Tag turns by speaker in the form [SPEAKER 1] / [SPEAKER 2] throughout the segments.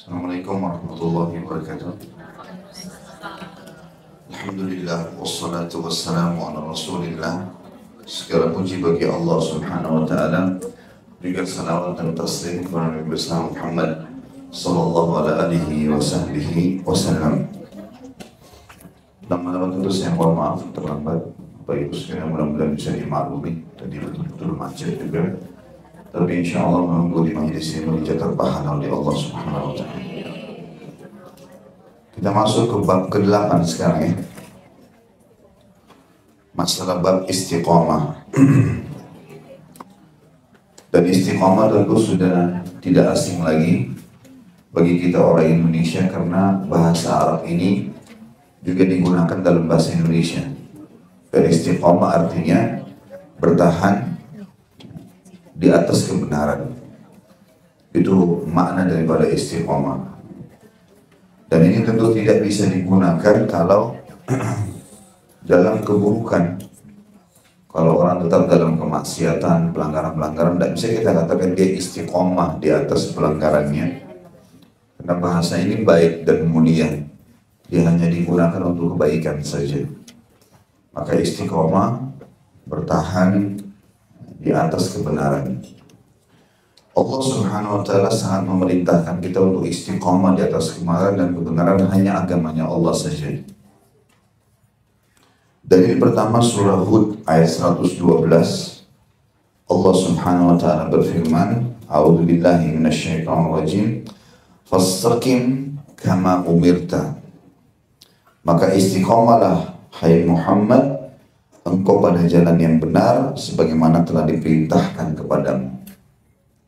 [SPEAKER 1] Assalamualaikum warahmatullahi wabarakatuh. Alhamdulillah wassalatu wassalamu ala Rasulillah. Segala puji bagi Allah Subhanahu wa taala. Juga salawat dan taslim kepada Nabi besar Muhammad sallallahu alaihi wasallam. Lama-lama tentu saya mohon maaf terlambat. Bapak Ibu sekalian mudah-mudahan bisa dimaklumi. Tadi betul-betul macet juga. Tapi insya Allah menunggu di majlis ini dicatat pahala oleh Allah Subhanahu wa taala. Kita masuk ke bab ke-8 sekarang ya. Masalah bab istiqamah. Dan istiqamah tentu sudah tidak asing lagi bagi kita orang Indonesia karena bahasa Arab ini juga digunakan dalam bahasa Indonesia. Dan istiqamah artinya bertahan di atas kebenaran. Itu makna daripada istiqamah. Dan ini tentu tidak bisa digunakan kalau dalam keburukan. Kalau orang tetap dalam kemaksiatan, pelanggaran-pelanggaran, tidak bisa kita katakan dia istiqomah di atas pelanggarannya. Karena bahasa ini baik dan mulia. Dia hanya digunakan untuk kebaikan saja. Maka istiqomah bertahan di atas kebenaran. Allah Subhanahu wa taala sangat memerintahkan kita untuk istiqomah di atas kebenaran, dan kebenaran hanya agamanya Allah saja. Dalil pertama surah Hud ayat 112. Allah Subhanahu wa taala berfirman, A'udzubillahi minasyaitonirrajim. Fastaqim kama umirta. Maka istiqomalah hai Muhammad, engkau pada jalan yang benar sebagaimana telah diperintahkan kepadamu.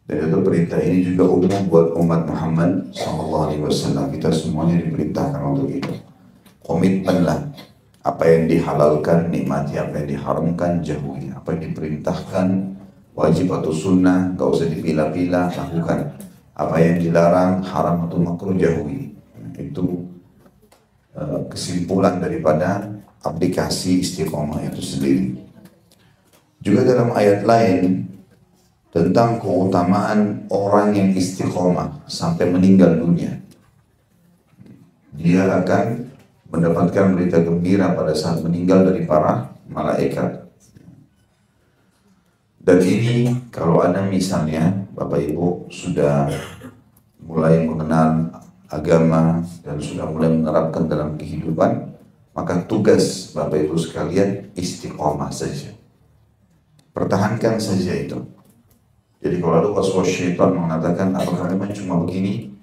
[SPEAKER 1] Dan itu perintah ini juga umum buat umat Muhammad SAW. Kita semuanya diperintahkan untuk itu. Komitmenlah. Apa yang dihalalkan, nikmati. Apa yang diharamkan, jauhi. Apa yang diperintahkan, wajib atau sunnah, gak usah dipilah-pilah, lakukan. Apa yang dilarang, haram atau makruh, jauhi. Itu kesimpulan daripada aplikasi istiqomah itu sendiri. Juga dalam ayat lain tentang keutamaan orang yang istiqomah sampai meninggal dunia. Dia akan mendapatkan berita gembira pada saat meninggal dari para malaikat. Dan ini kalau ada misalnya Bapak Ibu sudah mulai mengenal agama dan sudah mulai menerapkan dalam kehidupan, maka tugas Bapak Ibu sekalian istiqomah saja. Pertahankan saja itu. Jadi kalau ada waswas syaitan mengatakan apakah memang cuma begini,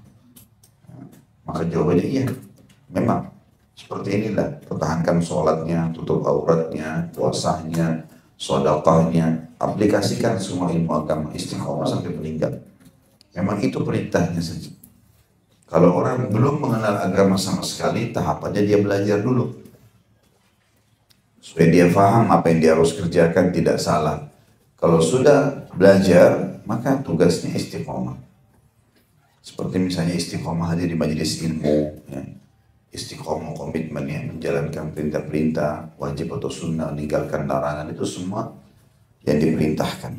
[SPEAKER 1] maka jawabannya iya, memang seperti inilah. Pertahankan sholatnya, tutup auratnya, puasanya, sedekahnya, aplikasikan semua ilmu agama, istiqomah sampai meninggal. Memang itu perintahnya saja. Kalau orang belum mengenal agama sama sekali, tahapannya dia belajar dulu. Supaya dia faham apa yang dia harus kerjakan tidak salah. Kalau sudah belajar, maka tugasnya istiqomah. Seperti misalnya istiqomah hadir di majelis ilmu, ya. Istiqomah komitmennya menjalankan perintah-perintah, wajib atau sunnah, meninggalkan larangan, itu semua yang diperintahkan.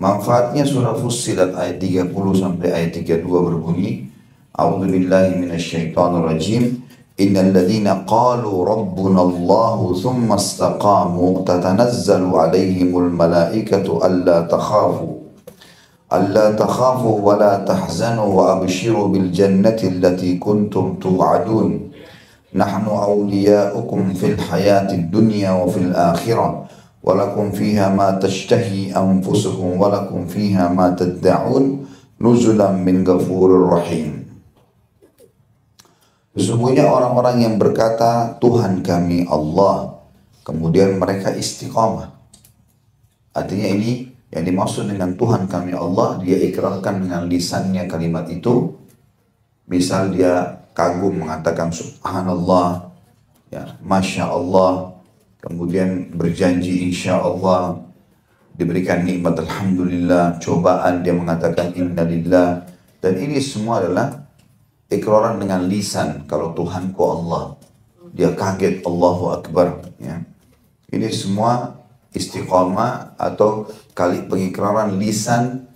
[SPEAKER 1] Manfaatnya surah Fussilat ayat 30 sampai ayat 32 berbunyi, A'udzubillahi minasyaitonirrajim. Innal ladzina qalu rabbuna Allahu tsumma istaqamu tatanazzalu 'alaihimul malaikatu alla takhafu wa la tahzanu wa abshiru bil jannati allati kuntum tu'adun. Nahnu awliya'ukum fil hayatid dunya wa fil akhirah wa lakum fiha ma tashtahi anfusukum wa lakum fiha ma tad'un nuzulan min ghafurir rahim. Sesungguhnya orang-orang yang berkata Tuhan kami Allah, kemudian mereka istiqamah. Artinya ini yang dimaksud dengan Tuhan kami Allah, dia ikrarkan dengan lisannya kalimat itu. Misal dia kagum mengatakan subhanallah, ya, masya Allah, kemudian berjanji insya Allah, diberikan nikmat alhamdulillah, cobaan dia mengatakan innalillah. Dan ini semua adalah ikraran dengan lisan kalau Tuhanku Allah. Dia kaget Allahu Akbar, ya. Ini semua istiqamah atau kali pengikraran lisan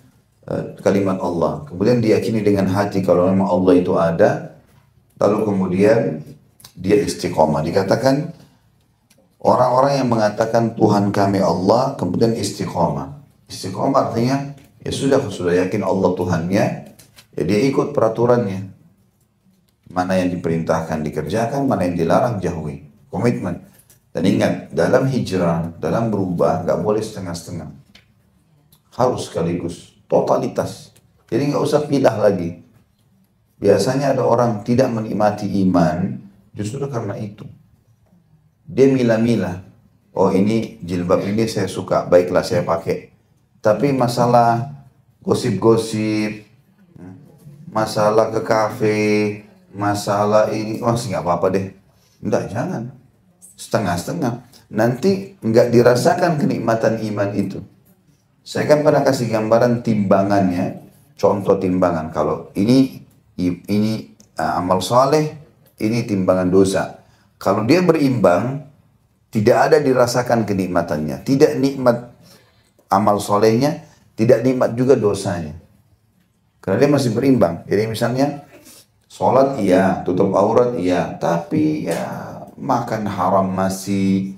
[SPEAKER 1] kalimat Allah. Kemudian diyakini dengan hati kalau memang Allah itu ada. Lalu kemudian dia istiqomah. Dikatakan orang-orang yang mengatakan Tuhan kami Allah, kemudian istiqomah. Istiqomah artinya ya sudah yakin Allah Tuhannya, ya dia ikut peraturannya. Mana yang diperintahkan dikerjakan, mana yang dilarang jauhi. Komitmen. Dan ingat, dalam hijrah, dalam berubah, nggak boleh setengah-setengah. Harus sekaligus, totalitas. Jadi nggak usah pilah lagi. Biasanya ada orang tidak menikmati iman, justru karena itu. Dia milah-milah. Oh ini jilbab ini saya suka, baiklah saya pakai. Tapi masalah gosip-gosip, masalah ke kafe, masalah ini, masih nggak apa-apa deh. Enggak, jangan. Setengah-setengah. Nanti nggak dirasakan kenikmatan iman itu. Saya kan pernah kasih gambaran timbangannya, contoh timbangan. Kalau ini amal soleh, ini timbangan dosa. Kalau dia berimbang, tidak ada dirasakan kenikmatannya. Tidak nikmat amal solehnya, tidak nikmat juga dosanya. Karena dia masih berimbang. Jadi misalnya, sholat iya, tutup aurat iya, tapi ya makan haram masih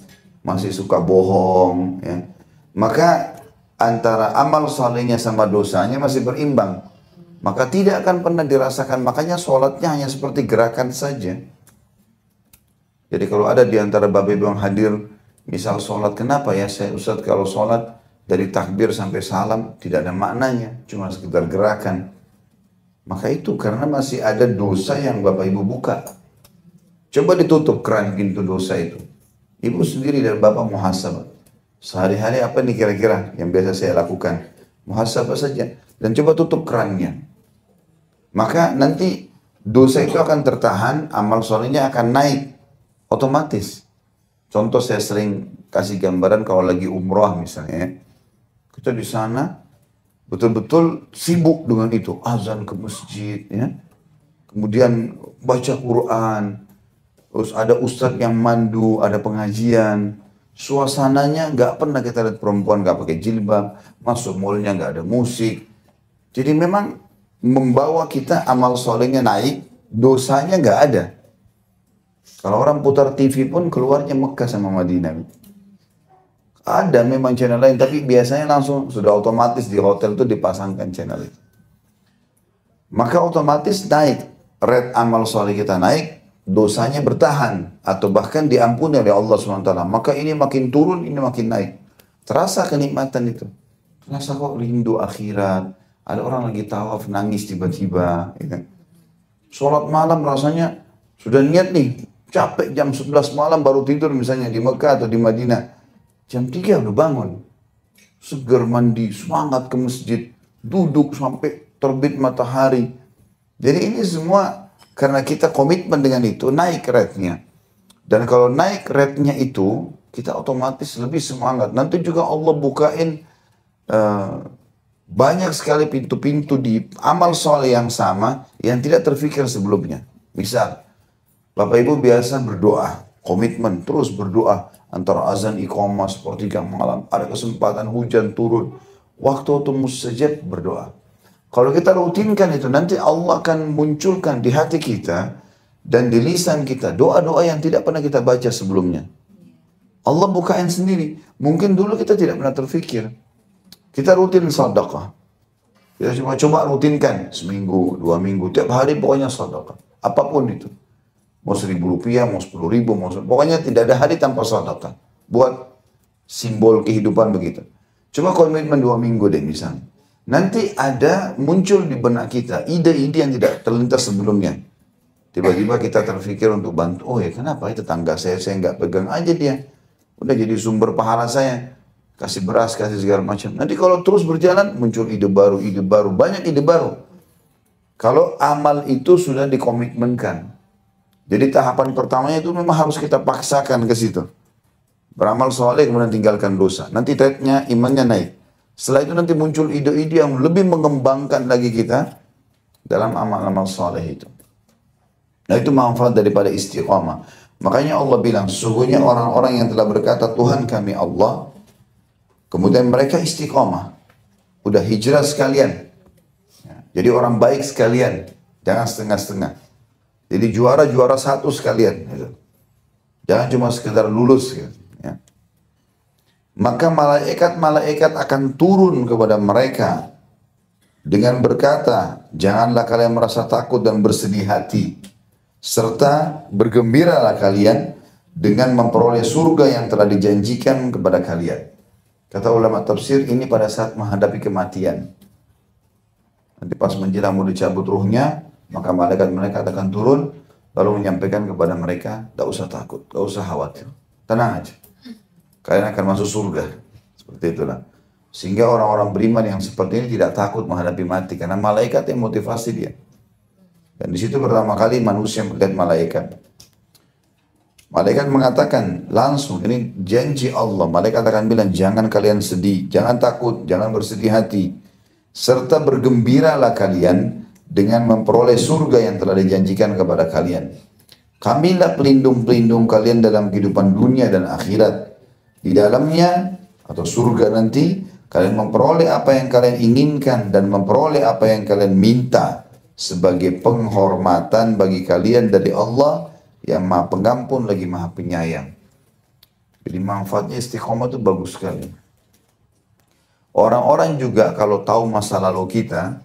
[SPEAKER 1] suka bohong. Ya. Maka antara amal solehnya sama dosanya masih berimbang. Maka tidak akan pernah dirasakan. Makanya sholatnya hanya seperti gerakan saja. Jadi kalau ada di antara bapak ibu yang hadir, misal sholat, kenapa ya saya Ustaz kalau sholat dari takbir sampai salam tidak ada maknanya, cuma sekedar gerakan. Maka itu karena masih ada dosa yang bapak ibu buka. Coba ditutup keran pintu dosa itu. Ibu sendiri dan bapak muhasabah. Sehari-hari apa nih kira-kira yang biasa saya lakukan? Muhasabah saja. Dan coba tutup kerannya. Maka nanti dosa itu akan tertahan, amal solehnya akan naik. Otomatis. Contoh saya sering kasih gambaran kalau lagi umroh misalnya. Kita di sana betul-betul sibuk dengan itu. Azan ke masjid. Ya. Kemudian baca Quran. Terus ada ustadz yang mandu, ada pengajian. Suasananya nggak pernah kita lihat perempuan nggak pakai jilbab. Masuk mallnya nggak ada musik. Jadi memang membawa kita amal solehnya naik. Dosanya nggak ada. Kalau orang putar TV pun keluarnya Mekah sama Madinah. Ada memang channel lain, tapi biasanya langsung sudah otomatis di hotel itu dipasangkan channel itu. Maka otomatis naik, rate amal soleh kita naik, dosanya bertahan atau bahkan diampuni oleh Allah SWT. Maka ini makin turun, ini makin naik. Terasa kenikmatan itu. Terasa kok rindu akhirat. Ada orang lagi tawaf nangis tiba-tiba. Ya kan? Sholat malam rasanya sudah niat nih. Capek jam 11 malam baru tidur misalnya di Mekah atau di Madinah. Jam 3 udah bangun. Seger mandi, semangat ke masjid. Duduk sampai terbit matahari. Jadi ini semua karena kita komitmen dengan itu, naik rate-nya. Dan kalau naik rate-nya itu, kita otomatis lebih semangat. Nanti juga Allah bukain banyak sekali pintu-pintu di amal soleh yang sama yang tidak terfikir sebelumnya. Misal, Bapak Ibu biasa berdoa, komitmen terus berdoa antara azan iqamah sepertiga malam, ada kesempatan hujan turun, waktu mustajab berdoa. Kalau kita rutinkan itu nanti Allah akan munculkan di hati kita dan di lisan kita doa-doa yang tidak pernah kita baca sebelumnya. Allah bukain sendiri. Mungkin dulu kita tidak pernah terfikir. Kita rutin sedekah. Kita coba rutinkan seminggu, 2 minggu, tiap hari pokoknya sedekah. Apapun itu. Mau 1.000 rupiah, mau 10.000, pokoknya tidak ada hari tanpa sedekah. Buat simbol kehidupan begitu. Coba komitmen 2 minggu deh misalnya. Nanti ada muncul di benak kita ide-ide yang tidak terlintas sebelumnya. Tiba-tiba kita terfikir untuk bantu. Oh ya kenapa ya tetangga saya nggak pegang aja dia. Udah jadi sumber pahala saya. Kasih beras, kasih segala macam. Nanti kalau terus berjalan muncul ide baru, banyak ide baru. Kalau amal itu sudah dikomitmenkan. Jadi tahapan pertamanya itu memang harus kita paksakan ke situ. Beramal soleh kemudian tinggalkan dosa. Nanti rate-nya imannya naik. Setelah itu nanti muncul ide-ide yang lebih mengembangkan lagi kita dalam amal-amal soleh itu. Nah itu manfaat daripada istiqamah. Makanya Allah bilang, sesungguhnya orang-orang yang telah berkata Tuhan kami Allah, kemudian mereka istiqamah. Udah hijrah sekalian. Jadi orang baik sekalian, jangan setengah-setengah. Jadi juara-juara satu sekalian. Gitu. Jangan cuma sekedar lulus. Gitu, ya. Maka malaikat-malaikat akan turun kepada mereka dengan berkata, janganlah kalian merasa takut dan bersedih hati, serta bergembiralah kalian dengan memperoleh surga yang telah dijanjikan kepada kalian. Kata ulama tafsir, ini pada saat menghadapi kematian. Nanti pas menjelang mau dicabut ruhnya, maka malaikat akan turun, lalu menyampaikan kepada mereka, tidak usah takut, tidak usah khawatir, tenang aja. Kalian akan masuk surga. Seperti itulah. Sehingga orang-orang beriman yang seperti ini tidak takut menghadapi mati. Karena malaikat yang motivasi dia. Dan di situ pertama kali manusia melihat malaikat. Malaikat mengatakan langsung, ini janji Allah. Malaikat akan bilang, jangan kalian sedih, jangan takut, jangan bersedih hati. Serta bergembiralah kalian dengan memperoleh surga yang telah dijanjikan kepada kalian. Kamilah pelindung-pelindung kalian dalam kehidupan dunia dan akhirat. Di dalamnya atau surga nanti kalian memperoleh apa yang kalian inginkan dan memperoleh apa yang kalian minta sebagai penghormatan bagi kalian dari Allah yang Maha Pengampun lagi Maha Penyayang. Jadi manfaatnya istiqomah itu bagus sekali. Orang-orang juga kalau tahu masa lalu kita,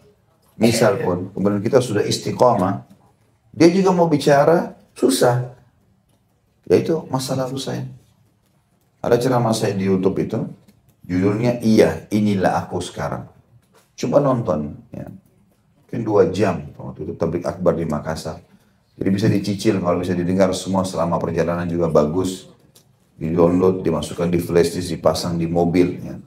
[SPEAKER 1] misal pun kemudian kita sudah istiqomah, dia juga mau bicara susah. Yaitu masa lalu saya. Ada ceramah saya di YouTube itu, judulnya Iya, Inilah Aku Sekarang. Coba nonton, ya. Mungkin 2 jam waktu itu tabligh akbar di Makassar. Jadi bisa dicicil, kalau bisa didengar semua selama perjalanan juga bagus. Di-download, dimasukkan di flash disk, dipasang di mobil. Ya.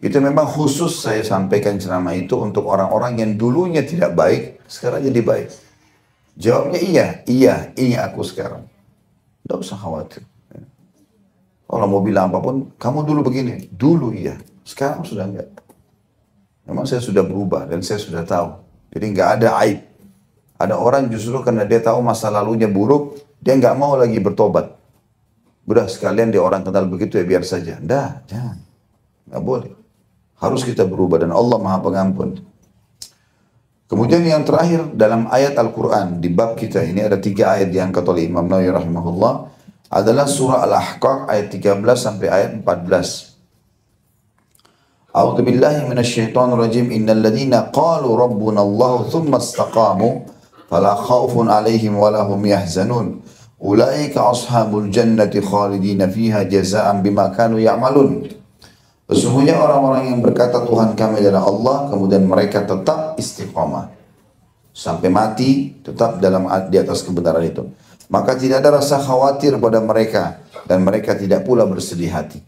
[SPEAKER 1] Itu memang khusus saya sampaikan ceramah itu untuk orang-orang yang dulunya tidak baik, sekarang jadi baik. Jawabnya iya, ini aku sekarang. Tidak usah khawatir. Kalau mau bilang apapun, kamu dulu begini. Dulu iya, sekarang sudah enggak. Memang saya sudah berubah dan saya sudah tahu. Jadi enggak ada aib. Ada orang justru karena dia tahu masa lalunya buruk, dia enggak mau lagi bertobat. Udah sekalian dia orang kenal begitu ya biar saja. Enggak, jangan. Enggak boleh. Harus kita berubah dan Allah Maha Pengampun. Kemudian yang terakhir dalam ayat Al-Quran di bab kita ini ada 3 ayat diangkat oleh Imam Nawawi rahimahullah. Adalah surah Al-Ahqaf ayat 13 sampai ayat 14. A'udzu billahi minasyaitonir rajim. Innal ladzina qalu rabbuna Allah tsumma istaqamu fala khaufun 'alaihim wa lahum yahzanun. Ulaika ashabul jannati khalidina fiha jazaa'an bima kanu ya'malun. Sesungguhnya orang-orang yang berkata Tuhan kami adalah Allah, kemudian mereka tetap istiqamah sampai mati, tetap di atas kebenaran itu. Maka tidak ada rasa khawatir pada mereka dan mereka tidak pula bersedih hati.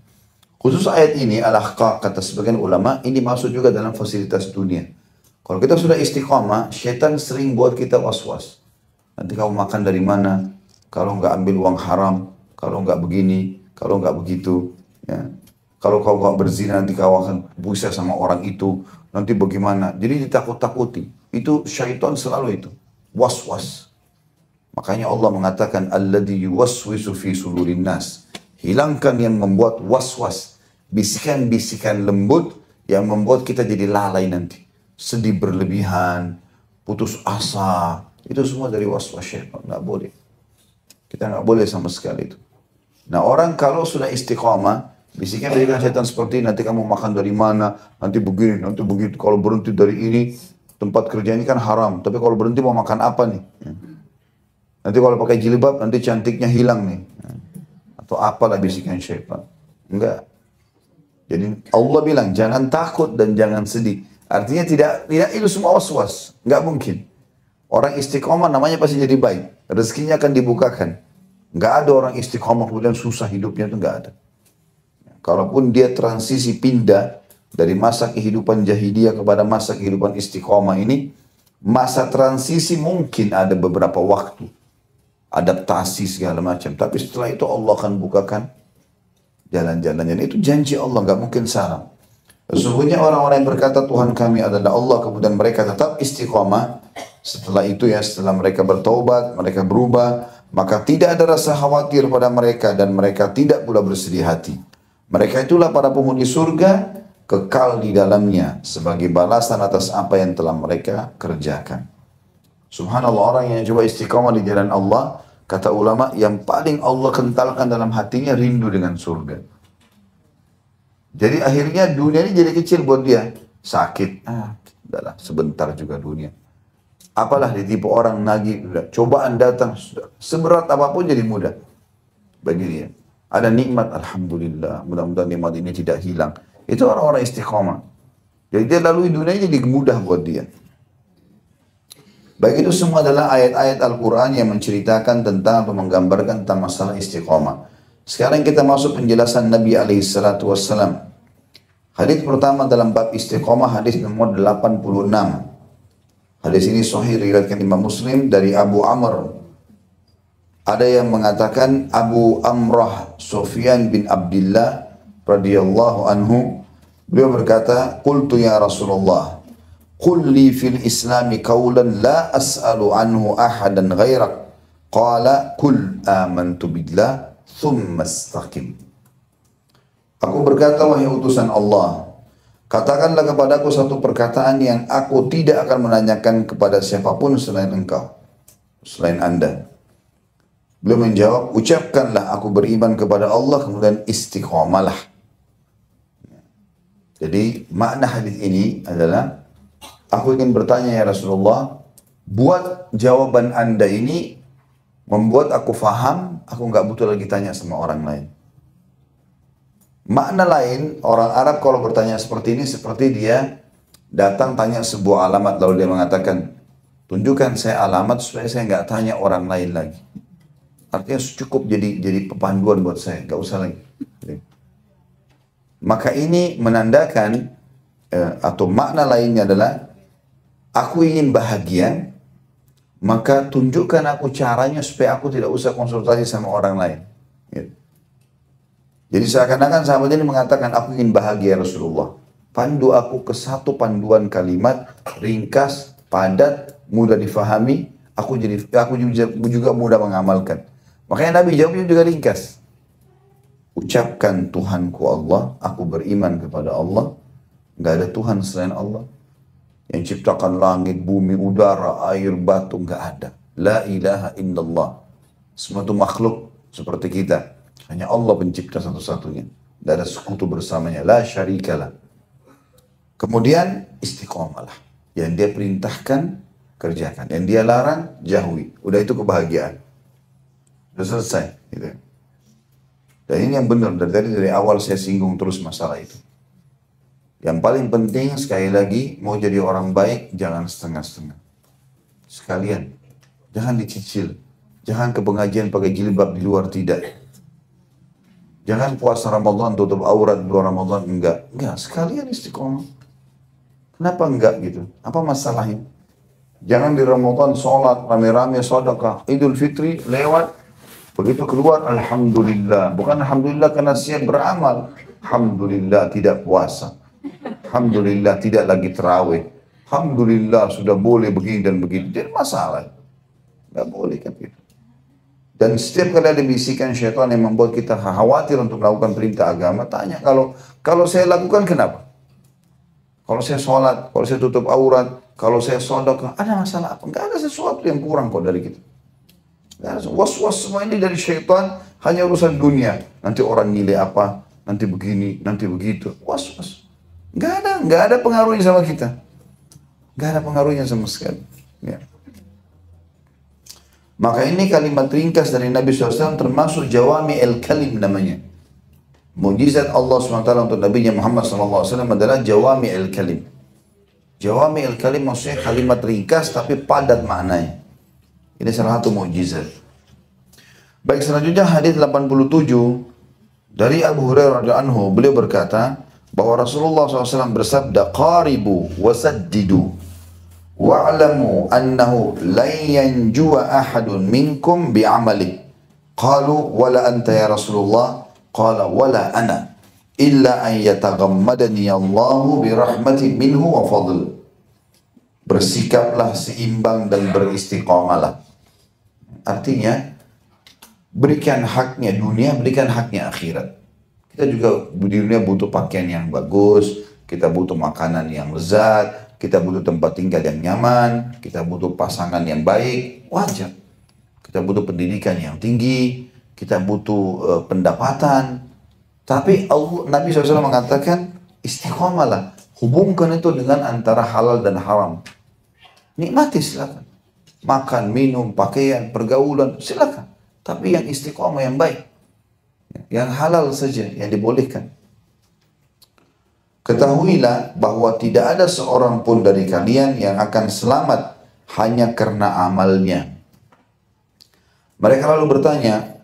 [SPEAKER 1] Khusus ayat ini Al-Ahqaf kata sebagian ulama ini masuk juga dalam fasilitas dunia. Kalau kita sudah istiqamah, syaitan sering buat kita was-was. Nanti kamu makan dari mana? Kalau nggak ambil uang haram, kalau nggak begini, kalau nggak begitu, ya. Kalau kau nggak berzina nanti kau akan bisa sama orang itu. Nanti bagaimana? Jadi ditakut-takuti. Itu syaitan selalu itu was-was. Makanya Allah mengatakan alladzi yuwaswisu fi sudurin nas. Hilangkan yang membuat was-was, bisikan-bisikan lembut yang membuat kita jadi lalai nanti. Sedih berlebihan, putus asa, itu semua dari was-was syaitan. Enggak boleh. Kita enggak boleh sama sekali itu. Nah, orang kalau sudah istiqamah, bisikan-bisikan syaitan seperti nanti kamu makan dari mana, nanti begini, nanti begitu. Kalau berhenti dari ini, tempat kerja ini kan haram. Tapi kalau berhenti mau makan apa nih? Nanti kalau pakai jilbab, nanti cantiknya hilang nih. Atau apalah bisikan syaitan. Enggak. Jadi Allah bilang, jangan takut dan jangan sedih. Artinya tidak itu semua was-was. Enggak mungkin. Orang istiqomah namanya pasti jadi baik. Rezekinya akan dibukakan. Enggak ada orang istiqomah kemudian susah hidupnya, itu enggak ada. Kalaupun dia transisi pindah dari masa kehidupan jahiliyah kepada masa kehidupan istiqomah ini, masa transisi mungkin ada beberapa waktu. Adaptasi segala macam. Tapi setelah itu Allah akan bukakan jalan-jalannya. Itu janji Allah, nggak mungkin salah. Sesungguhnya orang-orang yang berkata Tuhan kami adalah Allah, kemudian mereka tetap istiqamah. Setelah itu ya, setelah mereka bertaubat, mereka berubah, maka tidak ada rasa khawatir pada mereka dan mereka tidak pula bersedih hati. Mereka itulah para penghuni surga kekal di dalamnya sebagai balasan atas apa yang telah mereka kerjakan. Subhanallah, orang yang coba istiqamah di jalan Allah, kata ulama, yang paling Allah kentalkan dalam hatinya rindu dengan surga. Jadi akhirnya dunia ini jadi kecil buat dia. Sakit, udahlah sebentar juga dunia. Apalah ditipu orang nagih, udah. Cobaan datang, sudah. Seberat apapun jadi mudah bagi dia. Ada nikmat, alhamdulillah, mudah-mudahan nikmat ini tidak hilang. Itu orang-orang istiqamah. Jadi dia lalui dunia jadi mudah buat dia. Baik, itu semua adalah ayat-ayat Al-Quran yang menceritakan tentang atau menggambarkan tentang masalah istiqamah. Sekarang kita masuk penjelasan Nabi SAW. Hadis pertama dalam bab istiqamah, hadis nomor 86. Hadis ini sahih riwayatkan Imam Muslim dari Abu Amr. Ada yang mengatakan Abu Amrah Sufyan bin Abdullah radhiyallahu anhu. Beliau berkata, "Qultu ya Rasulullah, qul li fil Islami qawlan la as'alu anhu ahadan ghairak." Qala, "Qul amantu billah thumma istaqim." Aku berkata, wahai utusan Allah, katakanlah kepadaku satu perkataan yang aku tidak akan menanyakan kepada siapapun selain engkau, selain anda. Beliau menjawab, ucapkanlah aku beriman kepada Allah, kemudian istiqamalah. Jadi makna hadis ini adalah, aku ingin bertanya ya Rasulullah, buat jawaban anda ini membuat aku faham, aku nggak butuh lagi tanya sama orang lain. Makna lain, orang Arab kalau bertanya seperti ini, seperti dia datang tanya sebuah alamat, lalu dia mengatakan, tunjukkan saya alamat supaya saya nggak tanya orang lain lagi. Artinya cukup jadi pepanduan buat saya, nggak usah lagi. Maka ini menandakan, atau makna lainnya adalah, aku ingin bahagia, maka tunjukkan aku caranya supaya aku tidak usah konsultasi sama orang lain. Gitu. Jadi seakan-akan sahabat ini mengatakan, aku ingin bahagia Rasulullah. Pandu aku ke satu panduan kalimat, ringkas, padat, mudah difahami, aku juga mudah mengamalkan. Makanya Nabi jawabnya juga ringkas. Ucapkan Tuhanku Allah, aku beriman kepada Allah, nggak ada Tuhan selain Allah. Yang ciptakan langit, bumi, udara, air, batu, nggak ada. La ilaha illallah. Semua itu makhluk seperti kita. Hanya Allah pencipta satu-satunya. Tidak ada sekutu bersamanya. La syarikalah. Kemudian istiqamalah. Yang dia perintahkan, kerjakan. Yang dia larang, jauhi. Udah itu kebahagiaan. Sudah selesai. Gitu. Dan ini yang benar. Dari awal saya singgung terus masalah itu. Yang paling penting sekali lagi, mau jadi orang baik, jangan setengah-setengah. Sekalian. Jangan dicicil. Jangan ke pengajian pakai jilbab di luar, tidak. Jangan puasa Ramadan tutup aurat di luar Ramadan, enggak. Enggak, sekalian istiqomah. Kenapa enggak gitu? Apa masalahnya? Jangan di Ramadan sholat, rame-rame, sedekah. Idul Fitri lewat, begitu keluar, alhamdulillah. Bukan alhamdulillah karena siap beramal. Alhamdulillah tidak puasa. Alhamdulillah tidak lagi terawih. Alhamdulillah sudah boleh begini dan begini. Jadi masalah. Enggak boleh kan gitu. Dan setiap kali ada bisikan syaitan yang membuat kita khawatir untuk melakukan perintah agama, tanya, kalau saya lakukan kenapa? Kalau saya sholat, kalau saya tutup aurat, kalau saya sedekah, ada masalah apa? Enggak ada sesuatu yang kurang kok dari kita. Was-was semua ini dari syaitan, hanya urusan dunia. Nanti orang nilai apa, nanti begini, nanti begitu. Was-was. Enggak ada pengaruhnya sama kita. Enggak ada pengaruhnya sama sekali. Ya. Maka ini kalimat ringkas dari Nabi SAW termasuk jawami al-kalim namanya. Mujizat Allah SWT untuk Nabi Muhammad SAW adalah jawami al-kalim. Jawami al-kalim maksudnya kalimat ringkas tapi padat maknanya. Ini salah satu mujizat. Baik, selanjutnya hadis 87 dari Abu Hurairah radhiyallahu anhu, beliau berkata bahwa Rasulullah SAW bersabda, qaribu wasaddidu wa'lamu annahu lan yanjuwa ahadun minkum bi'amali. Qalu wala anta ya Rasulullah? Qala wala ana illa an yataghammadani Allahu bi rahmatin minhu wa fadl. Bersikaplah seimbang dan beristiqamalah. Artinya berikan haknya dunia, berikan haknya akhirat. Kita juga di dunia butuh pakaian yang bagus, kita butuh makanan yang lezat, kita butuh tempat tinggal yang nyaman, kita butuh pasangan yang baik, wajar. Kita butuh pendidikan yang tinggi, kita butuh pendapatan. Tapi Nabi SAW mengatakan, istiqomalah, hubungkan itu dengan antara halal dan haram. Nikmati silakan. Makan, minum, pakaian, pergaulan, silakan. Tapi yang istiqomah yang baik. Yang halal saja, yang dibolehkan. Ketahuilah bahwa tidak ada seorang pun dari kalian yang akan selamat hanya karena amalnya. Mereka lalu bertanya,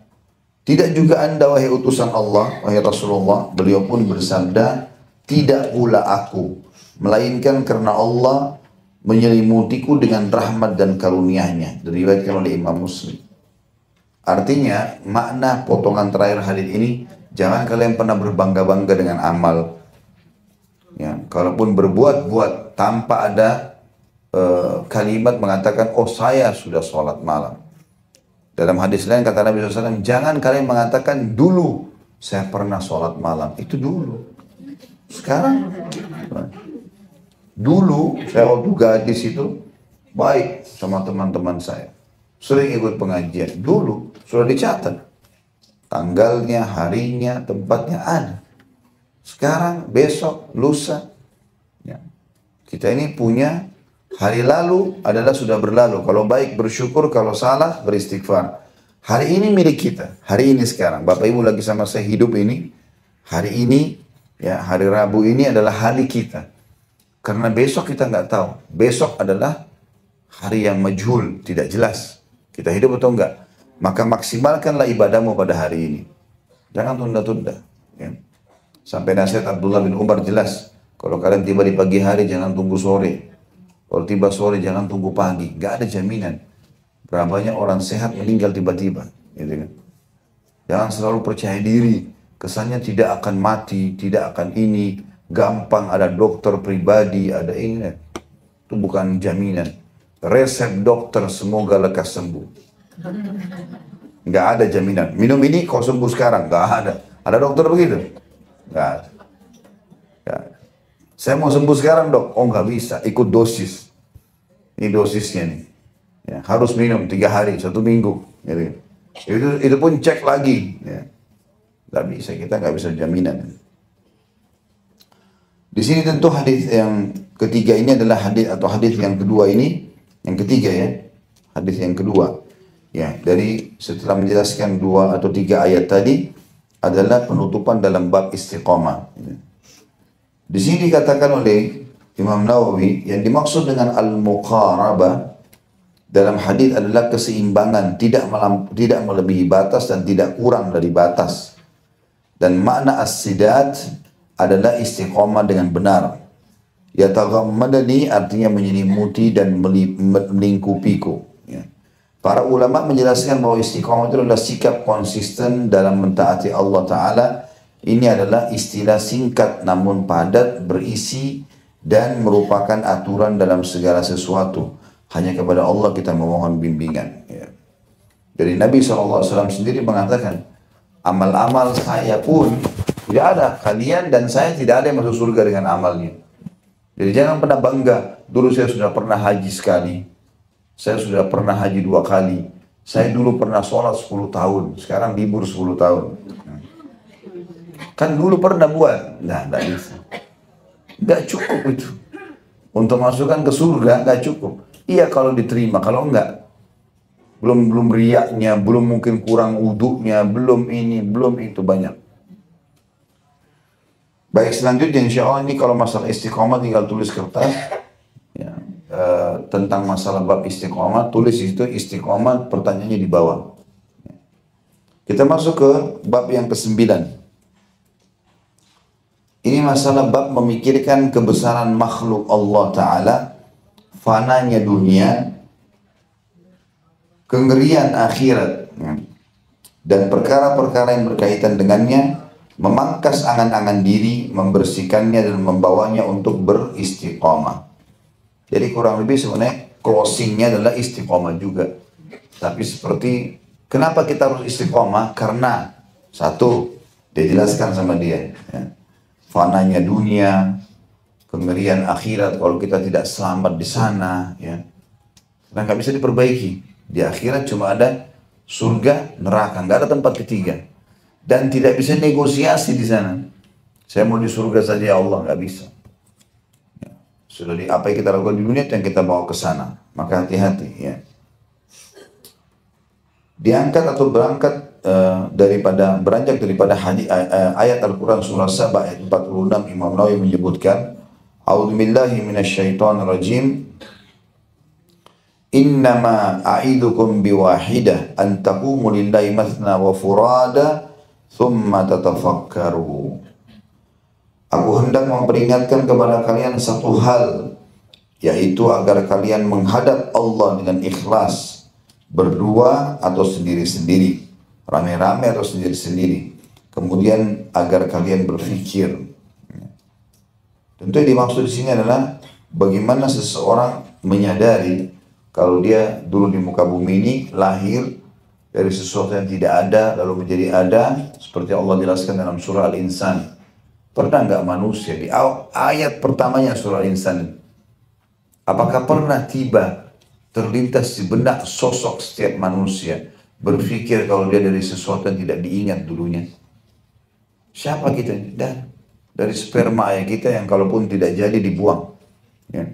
[SPEAKER 1] tidak juga anda wahai utusan Allah, wahai Rasulullah? Beliau pun bersabda, tidak pula aku, melainkan karena Allah menyelimutiku dengan rahmat dan karunia-Nya. Diriwayatkan oleh Imam Muslim. Artinya, makna potongan terakhir hadis ini, jangan kalian pernah berbangga-bangga dengan amal. Ya, kalaupun berbuat-buat tanpa ada kalimat mengatakan, oh saya sudah sholat malam. Dalam hadis lain kata Nabi SAW, jangan kalian mengatakan dulu saya pernah sholat malam. Itu dulu. Sekarang, dulu saya waktu gadis itu baik sama teman-teman saya. Sering ikut pengajian. Dulu sudah dicatat. Tanggalnya, harinya, tempatnya ada. Sekarang, besok, lusa. Ya. Kita ini punya hari lalu adalah sudah berlalu. Kalau baik bersyukur, kalau salah beristighfar. Hari ini milik kita. Hari ini sekarang. Bapak Ibu lagi sama saya hidup ini. Hari ini, ya hari Rabu ini adalah hari kita. Karena besok kita nggak tahu. Besok adalah hari yang majhul, tidak jelas. Kita hidup atau enggak. Maka maksimalkanlah ibadahmu pada hari ini. Jangan tunda-tunda. Ya. Sampai nasihat Abdullah bin Umar jelas. Kalau kalian tiba di pagi hari, jangan tunggu sore. Kalau tiba sore, jangan tunggu pagi. Gak ada jaminan. Berapa banyak orang sehat meninggal tiba-tiba. Gitu kan. Jangan selalu percaya diri. Kesannya tidak akan mati, tidak akan ini. Gampang ada dokter pribadi, ada ini. Itu bukan jaminan. Resep dokter semoga lekas sembuh. Gak ada jaminan. Minum ini kau sembuh sekarang. Gak ada. Ada dokter begitu? Gak ada. Gak ada. Saya mau sembuh sekarang dok. Oh nggak bisa. Ikut dosis. Ini dosisnya nih. Ya, harus minum 3 hari, 1 minggu. Gitu. Itu pun cek lagi. Ya. Gak bisa. Kita nggak bisa jaminan. Di sini tentu hadis yang ketiga ini adalah hadis atau hadis yang kedua ini. Yang ketiga ya. Hadis yang kedua. Ya, dari setelah menjelaskan 2 atau 3 ayat tadi adalah penutupan dalam bab istiqamah. Di sini dikatakan oleh Imam Nawawi yang dimaksud dengan al-muqarabah dalam hadis adalah keseimbangan, tidak melebihi batas dan tidak kurang dari batas. Dan makna as-sidad adalah istiqamah dengan benar. Yataghammadani artinya menyelimuti dan melingkupiku. Ya. Para ulama menjelaskan bahwa istiqamah itu adalah sikap konsisten dalam mentaati Allah Ta'ala. Ini adalah istilah singkat namun padat, berisi dan merupakan aturan dalam segala sesuatu. Hanya kepada Allah kita memohon bimbingan. Ya. Jadi Nabi SAW sendiri mengatakan, amal-amal saya pun tidak ada. Kalian dan saya tidak ada yang masuk surga dengan amalnya. Jadi jangan pernah bangga. Dulu saya sudah pernah haji sekali. Saya sudah pernah haji 2 kali. Saya dulu pernah sholat 10 tahun. Sekarang libur 10 tahun. Kan dulu pernah buat. Nah, tidak bisa. Tidak cukup itu. Untuk masukkan ke surga, tidak cukup. Iya kalau diterima, kalau enggak. Belum riaknya, belum mungkin kurang wudhunya, belum ini, belum itu, banyak. Baik, selanjutnya insya Allah ini kalau masalah istiqomah tinggal tulis kertas. Ya, tentang masalah bab istiqomah, tulis di situ istiqomah, pertanyaannya di bawah. Kita masuk ke bab yang ke-9. Ini masalah bab memikirkan kebesaran makhluk Allah Ta'ala, fananya dunia, kengerian akhirat, dan perkara-perkara yang berkaitan dengannya, memangkas angan-angan diri, membersihkannya dan membawanya untuk beristiqomah. Jadi kurang lebih sebenarnya closingnya adalah istiqomah juga. Tapi seperti, kenapa kita harus istiqomah? Karena, satu, dia jelaskan sama dia. Ya. Fananya dunia, kengerian akhirat kalau kita tidak selamat di sana, ya. Karena nggak bisa diperbaiki. Di akhirat cuma ada surga, neraka, nggak ada tempat ketiga. Dan tidak bisa negosiasi di sana. Saya mau di surga saja ya Allah, nggak bisa. Ya. Sudah apa yang kita lakukan di dunia itu yang kita bawa ke sana. Maka hati-hati, ya. Diangkat atau beranjak daripada ayat Al-Quran surah Saba ayat 46, Imam Nawawi menyebutkan, A'udzubillahi minasyaitonirrajim. Innama a'idukum biwahidah an taqumu lillahi mathna wa furada thumma tatafakkaru. Aku hendak memperingatkan kepada kalian satu hal, yaitu agar kalian menghadap Allah dengan ikhlas, berdua atau sendiri-sendiri, rame-rame atau sendiri-sendiri. Kemudian agar kalian berfikir. Tentu yang dimaksud di sini adalah bagaimana seseorang menyadari kalau dia dulu di muka bumi ini lahir dari sesuatu yang tidak ada lalu menjadi ada, seperti Allah jelaskan dalam surah Al-Insan. Pernah nggak manusia di ayat pertamanya surah Al-Insan, apakah pernah tiba terlintas di benak sosok setiap manusia berpikir kalau dia dari sesuatu yang tidak diingat dulunya? Siapa kita? Dari sperma ayah kita yang kalaupun tidak jadi dibuang, ya.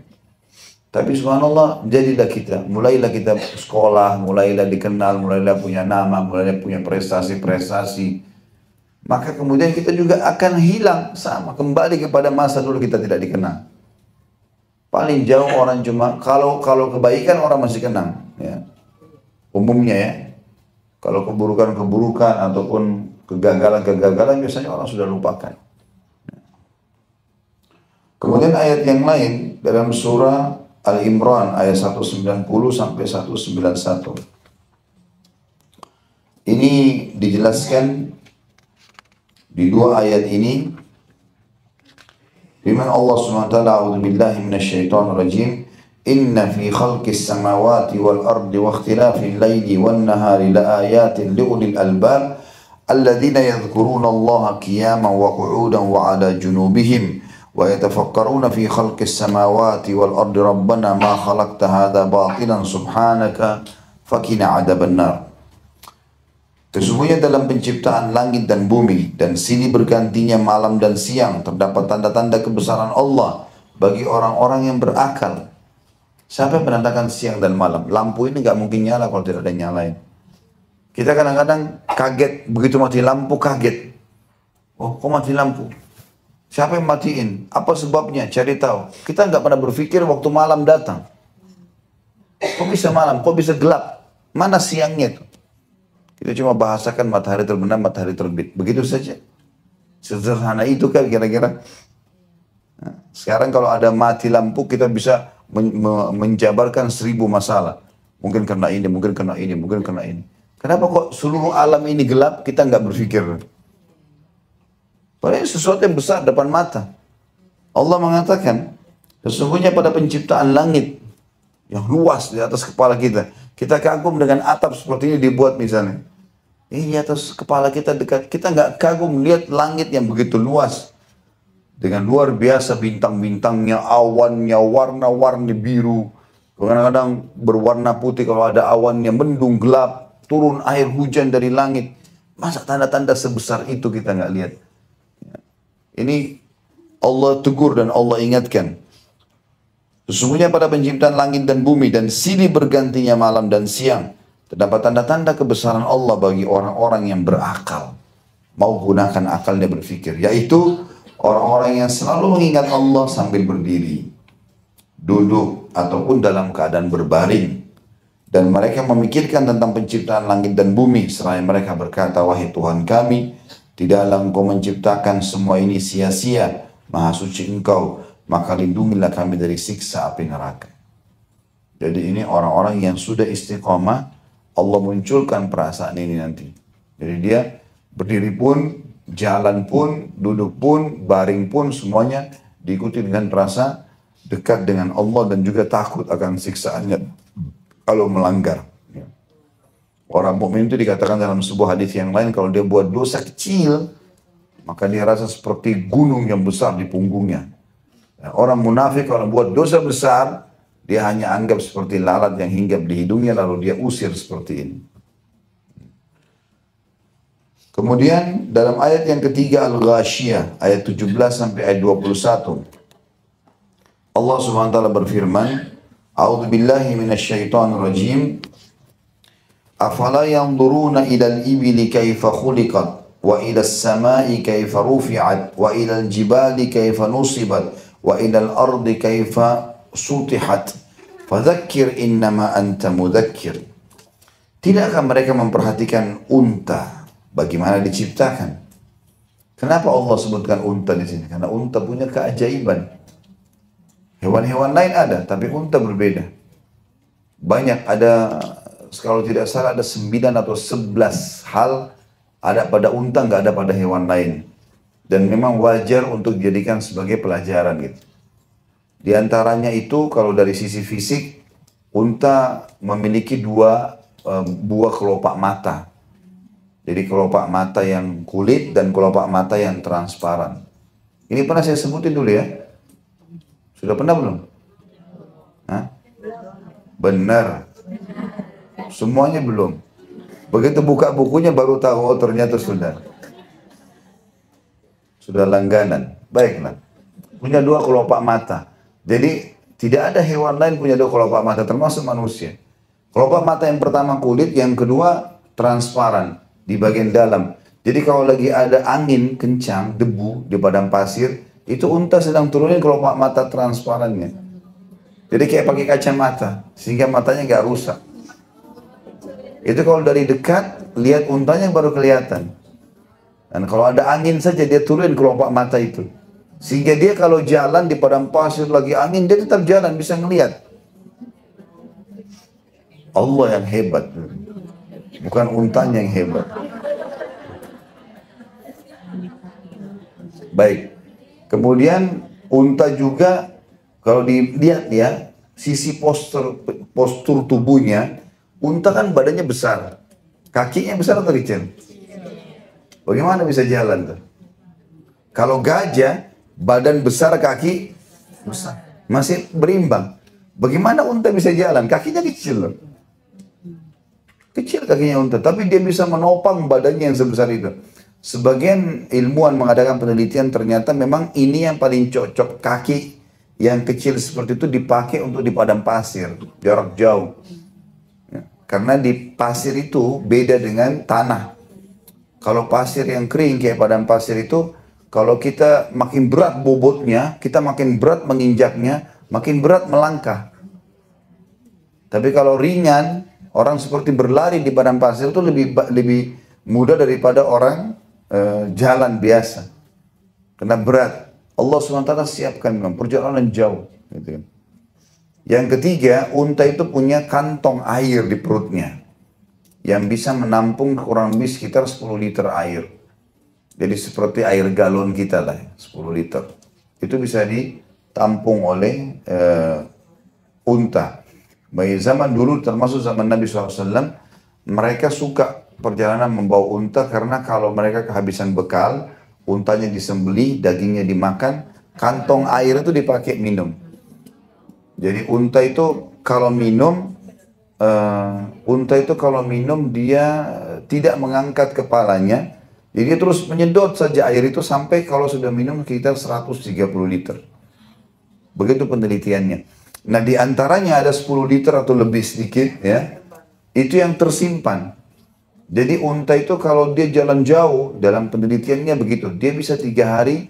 [SPEAKER 1] Tapi subhanallah, jadilah kita, mulailah kita sekolah, mulailah dikenal, mulailah punya nama, mulailah punya prestasi-prestasi. Maka kemudian kita juga akan hilang sama, kembali kepada masa dulu kita tidak dikenal. Paling jauh orang cuma, kalau kebaikan orang masih kenal, ya. Umumnya ya, kalau keburukan-keburukan ataupun kegagalan-kegagalan biasanya orang sudah lupakan. Kemudian ayat yang lain dalam surah Al-Imran ayat 190 sampai 191. Ini dijelaskan di dua ayat ini. Firman Allah Subhanahu wa taala, a'udzubillahi minasyaitonir rajim. Inna fi khalqis samawati wal ardi wa ikhtilafil laili wan nahari laayatin liulil albab alladzina yadhkuruna Allaha qiyaman wa qu'udan wa 'ala junubihim وَيَتَفَكَّرُونَ فِي خَلْقِ السَّمَاوَاتِ وَالْأَرْضِ رَبَّنَا مَا خَلَقْتَ هَذَا بَاطِلًا سُبْحَانَكَ فَقِنَا عَذَابَ النَّارِ. Sesungguhnya dalam penciptaan langit dan bumi dan silih bergantinya malam dan siang terdapat tanda-tanda kebesaran Allah bagi orang-orang yang berakal. Siapa yang menandakan siang dan malam? Lampu ini nggak mungkin nyala kalau tidak ada yang nyalain. Kita kadang-kadang kaget, begitu mati lampu kaget. Oh, kok mati lampu? Siapa yang matiin? Apa sebabnya? Cari tahu. Kita nggak pernah berpikir waktu malam datang. Kok bisa malam? Kok bisa gelap? Mana siangnya itu? Kita cuma bahasakan matahari terbenam, matahari terbit. Begitu saja. Sederhana itu kan kira-kira. Nah, sekarang kalau ada mati lampu kita bisa menjabarkan 1000 masalah. Mungkin karena ini, mungkin karena ini, mungkin karena ini. Kenapa kok seluruh alam ini gelap? Kita nggak berpikir. Padahal sesuatu yang besar depan mata. Allah mengatakan, sesungguhnya pada penciptaan langit yang luas di atas kepala kita, kita kagum dengan atap seperti ini dibuat misalnya. Ini di atas kepala kita dekat, kita nggak kagum melihat langit yang begitu luas. Dengan luar biasa bintang-bintangnya, awannya, warna-warni biru. Kadang-kadang berwarna putih kalau ada awannya, mendung gelap, turun air hujan dari langit. Masa tanda-tanda sebesar itu kita nggak lihat? Ini Allah tegur dan Allah ingatkan. Sesungguhnya pada penciptaan langit dan bumi dan silih bergantinya malam dan siang terdapat tanda-tanda kebesaran Allah bagi orang-orang yang berakal. Mau gunakan akalnya berfikir. Yaitu orang-orang yang selalu mengingat Allah sambil berdiri, duduk, ataupun dalam keadaan berbaring. Dan mereka memikirkan tentang penciptaan langit dan bumi. Seraya mereka berkata, wahai Tuhan kami, tidaklah Engkau menciptakan semua ini sia-sia, Maha suci Engkau, maka lindungilah kami dari siksa api neraka. Jadi ini orang-orang yang sudah istiqamah, Allah munculkan perasaan ini nanti. Jadi dia berdiri pun, jalan pun, duduk pun, baring pun, semuanya diikuti dengan rasa dekat dengan Allah dan juga takut akan siksaannya kalau melanggar. Orang mukmin itu dikatakan dalam sebuah hadis yang lain, kalau dia buat dosa kecil, maka dia rasa seperti gunung yang besar di punggungnya. Orang munafik kalau buat dosa besar, dia hanya anggap seperti lalat yang hinggap di hidungnya lalu dia usir seperti ini. Kemudian dalam ayat yang ketiga Al-Ghashiyah ayat 17 sampai ayat 21 Allah Subhanahu wa taala berfirman, A'udzu billahi minasyaitonir rajim. Afala yanzuruna ilal ibili kaifa khuliqat wa ilal samai kaifa rufi'at wa ilal jibali kaifa nusibat wa ilal ardi kaifa sutihat fadzakkir innama anta mudzakkir. Tidakkah mereka memperhatikan unta bagaimana diciptakan? Kenapa Allah sebutkan unta di sini? Karena unta punya keajaiban. Hewan-hewan lain ada, tapi unta berbeda. Banyak ada, kalau tidak salah ada 9 atau 11 hal ada pada unta, nggak ada pada hewan lain. Dan memang wajar untuk dijadikan sebagai pelajaran gitu. Di antaranya itu kalau dari sisi fisik, unta memiliki dua buah kelopak mata. Jadi kelopak mata yang kulit dan kelopak mata yang transparan. Ini pernah saya sebutin dulu ya. Sudah pernah belum? Hah? Benar. Semuanya belum. Begitu buka bukunya baru tahu, oh ternyata sudah. Sudah langganan. Baiklah. Punya dua kelopak mata. Jadi tidak ada hewan lain punya dua kelopak mata termasuk manusia. Kelopak mata yang pertama kulit, yang kedua transparan di bagian dalam. Jadi kalau lagi ada angin kencang, debu di padang pasir, itu unta sedang turunin kelopak mata transparannya. Jadi kayak pakai kacamata, sehingga matanya nggak rusak. Itu kalau dari dekat, lihat untanya baru kelihatan. Dan kalau ada angin saja dia turunin kelopak mata itu. Sehingga dia kalau jalan di padang pasir lagi angin, dia tetap jalan, bisa ngelihat. Allah yang hebat. Bukan untanya yang hebat. Baik. Kemudian unta juga kalau dilihat ya sisi postur tubuhnya, unta kan badannya besar, kakinya besar atau kecil? Bagaimana bisa jalan tuh? Kalau gajah badan besar kaki besar, masih berimbang. Bagaimana unta bisa jalan? Kakinya kecil loh. Kecil kakinya unta, tapi dia bisa menopang badannya yang sebesar itu. Sebagian ilmuwan mengadakan penelitian ternyata memang ini yang paling cocok, kaki yang kecil seperti itu dipakai untuk di padang pasir, jarak jauh. Ya, karena di pasir itu beda dengan tanah. Kalau pasir yang kering kayak padang pasir itu, kalau kita makin berat bobotnya, kita makin berat menginjaknya, makin berat melangkah. Tapi kalau ringan, orang seperti berlari di padang pasir itu lebih mudah daripada orang jalan biasa. Karena berat. Allah SWT siapkan memang perjalanan jauh. Gitu kan. Yang ketiga, unta itu punya kantong air di perutnya. Yang bisa menampung kurang lebih sekitar 10 liter air. Jadi seperti air galon kita lah, 10 liter. Itu bisa ditampung oleh unta. Baik zaman dulu termasuk zaman Nabi SAW, mereka suka perjalanan membawa unta karena kalau mereka kehabisan bekal, untanya disembelih, dagingnya dimakan, kantong air itu dipakai minum. Jadi unta itu kalau minum, dia tidak mengangkat kepalanya, jadi dia terus menyedot saja air itu sampai kalau sudah minum sekitar 130 liter. Begitu penelitiannya. Nah di antaranya ada 10 liter atau lebih sedikit ya, itu yang tersimpan. Jadi unta itu kalau dia jalan jauh, dalam penelitiannya begitu, dia bisa 3 hari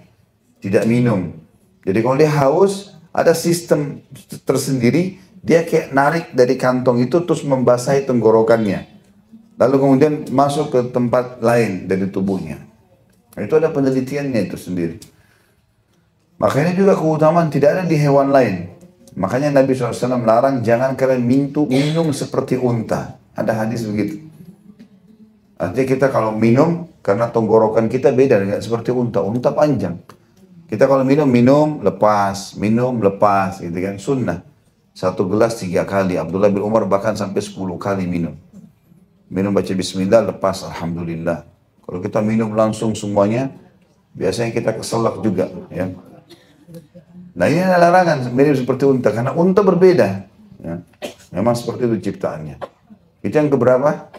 [SPEAKER 1] tidak minum. Jadi kalau dia haus, ada sistem tersendiri, dia kayak narik dari kantong itu terus membasahi tenggorokannya. Lalu kemudian masuk ke tempat lain dari tubuhnya. Nah, itu ada penelitiannya itu sendiri. Makanya juga keutamaan tidak ada di hewan lain. Makanya Nabi SAW melarang jangan kalian minum seperti unta. Ada hadis begitu. Artinya kita kalau minum, karena tenggorokan kita beda dengan seperti unta. Unta panjang. Kita kalau minum lepas, gitu kan, sunnah. 1 gelas 3 kali. Abdullah bin Umar bahkan sampai 10 kali minum. Minum baca bismillah, lepas alhamdulillah. Kalau kita minum langsung semuanya, biasanya kita keselak juga. Ya. Nah ini ada larangan mirip seperti unta karena unta berbeda. Ya. Memang seperti itu ciptaannya. Itu yang keberapa?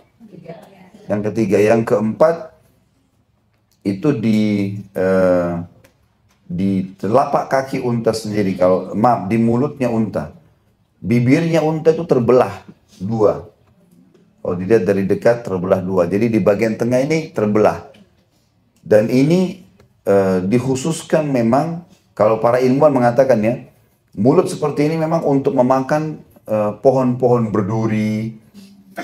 [SPEAKER 1] Yang ketiga, yang keempat itu di telapak kaki unta sendiri. Kalau maaf di mulutnya unta, bibirnya unta itu terbelah dua. Kalau dilihat dari dekat terbelah dua. Jadi di bagian tengah ini terbelah. Dan ini dikhususkan memang kalau para ilmuwan mengatakan ya, mulut seperti ini memang untuk memakan pohon-pohon berduri,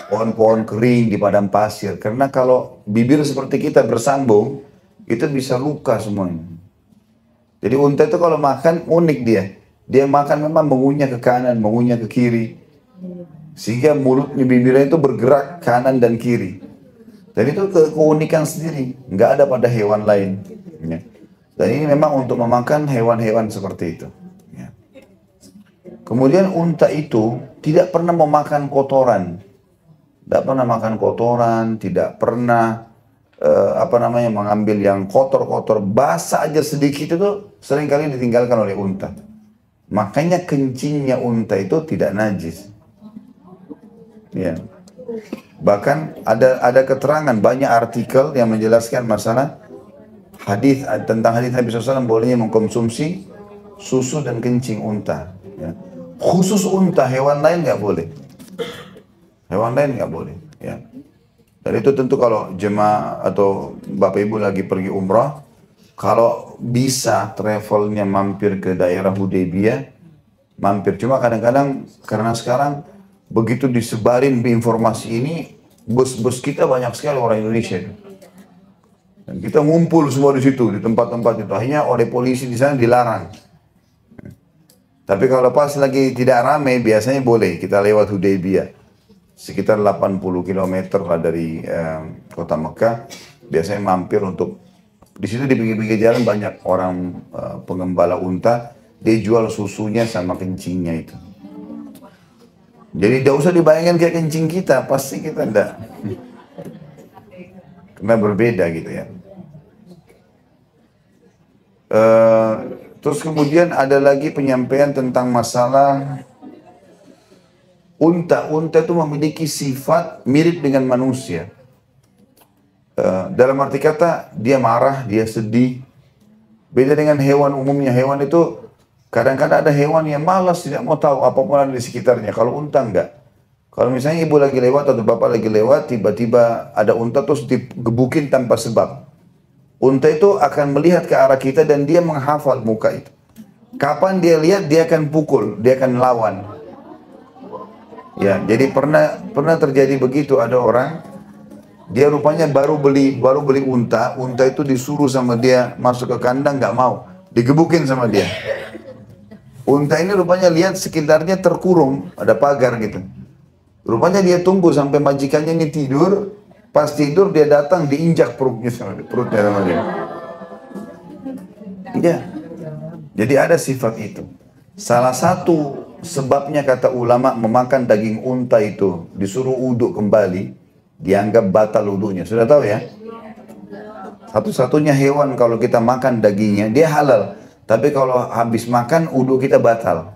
[SPEAKER 1] pohon-pohon kering di padang pasir. Karena kalau bibir seperti kita bersambung, itu bisa luka semuanya. Jadi unta itu kalau makan unik dia. Dia makan memang mengunyah ke kanan, mengunyah ke kiri. Sehingga mulutnya bibirnya itu bergerak kanan dan kiri. Dan itu keunikan sendiri. Nggak ada pada hewan lain. Ya. Dan ini memang untuk memakan hewan-hewan seperti itu. Ya. Kemudian unta itu tidak pernah memakan kotoran. Tidak pernah makan kotoran, tidak pernah mengambil yang kotor-kotor, basah aja sedikit itu seringkali ditinggalkan oleh unta. Makanya kencingnya unta itu tidak najis. Ya. Bahkan ada keterangan banyak artikel yang menjelaskan masalah tentang hadis Nabi SAW bolehnya mengkonsumsi susu dan kencing unta. Ya. Khusus unta, hewan lain nggak boleh. Hewan lain nggak boleh. Ya. Dan itu tentu kalau jemaah atau bapak ibu lagi pergi umrah, kalau bisa travelnya mampir ke daerah Hudaybiyah, mampir. Cuma kadang-kadang karena sekarang begitu disebarin informasi ini, bus-bus kita banyak sekali orang Indonesia. Dan kita ngumpul semua di situ, di tempat-tempat itu. Akhirnya oleh polisi di sana dilarang. Tapi kalau pas lagi tidak ramai, biasanya boleh kita lewat Hudaybiyah. Sekitar 80 km lah dari kota Mekah. Biasanya mampir untuk, di situ di pinggir-pinggir jalan banyak orang pengembala unta. Dia jual susunya sama kencingnya itu. Jadi tidak usah dibayangkan kayak kencing kita, pasti kita tidak. Karena berbeda gitu ya. Terus kemudian ada lagi penyampaian tentang masalah unta. Unta itu memiliki sifat mirip dengan manusia. Dalam arti kata, dia marah, dia sedih. Beda dengan hewan umumnya. Hewan itu kadang-kadang ada hewan yang malas, tidak mau tahu apapun ada di sekitarnya. Kalau unta enggak. Kalau misalnya ibu lagi lewat atau bapak lagi lewat, tiba-tiba ada unta terus digebukin tanpa sebab. Unta itu akan melihat ke arah kita dan dia menghafal muka itu. Kapan dia lihat, dia akan pukul, dia akan lawan. Ya, jadi pernah terjadi begitu, ada orang, dia rupanya baru beli unta itu disuruh sama dia masuk ke kandang, nggak mau, digebukin sama dia. Unta ini rupanya lihat sekitarnya terkurung, ada pagar gitu. Rupanya dia tunggu sampai majikannya ini tidur, pas tidur dia datang diinjak perutnya sama dia. Iya. Jadi ada sifat itu. Salah satu sebabnya kata ulama memakan daging unta itu disuruh uduk kembali, dianggap batal wudunya. Sudah tahu ya? Satu-satunya hewan kalau kita makan dagingnya dia halal. Tapi kalau habis makan, wudu kita batal.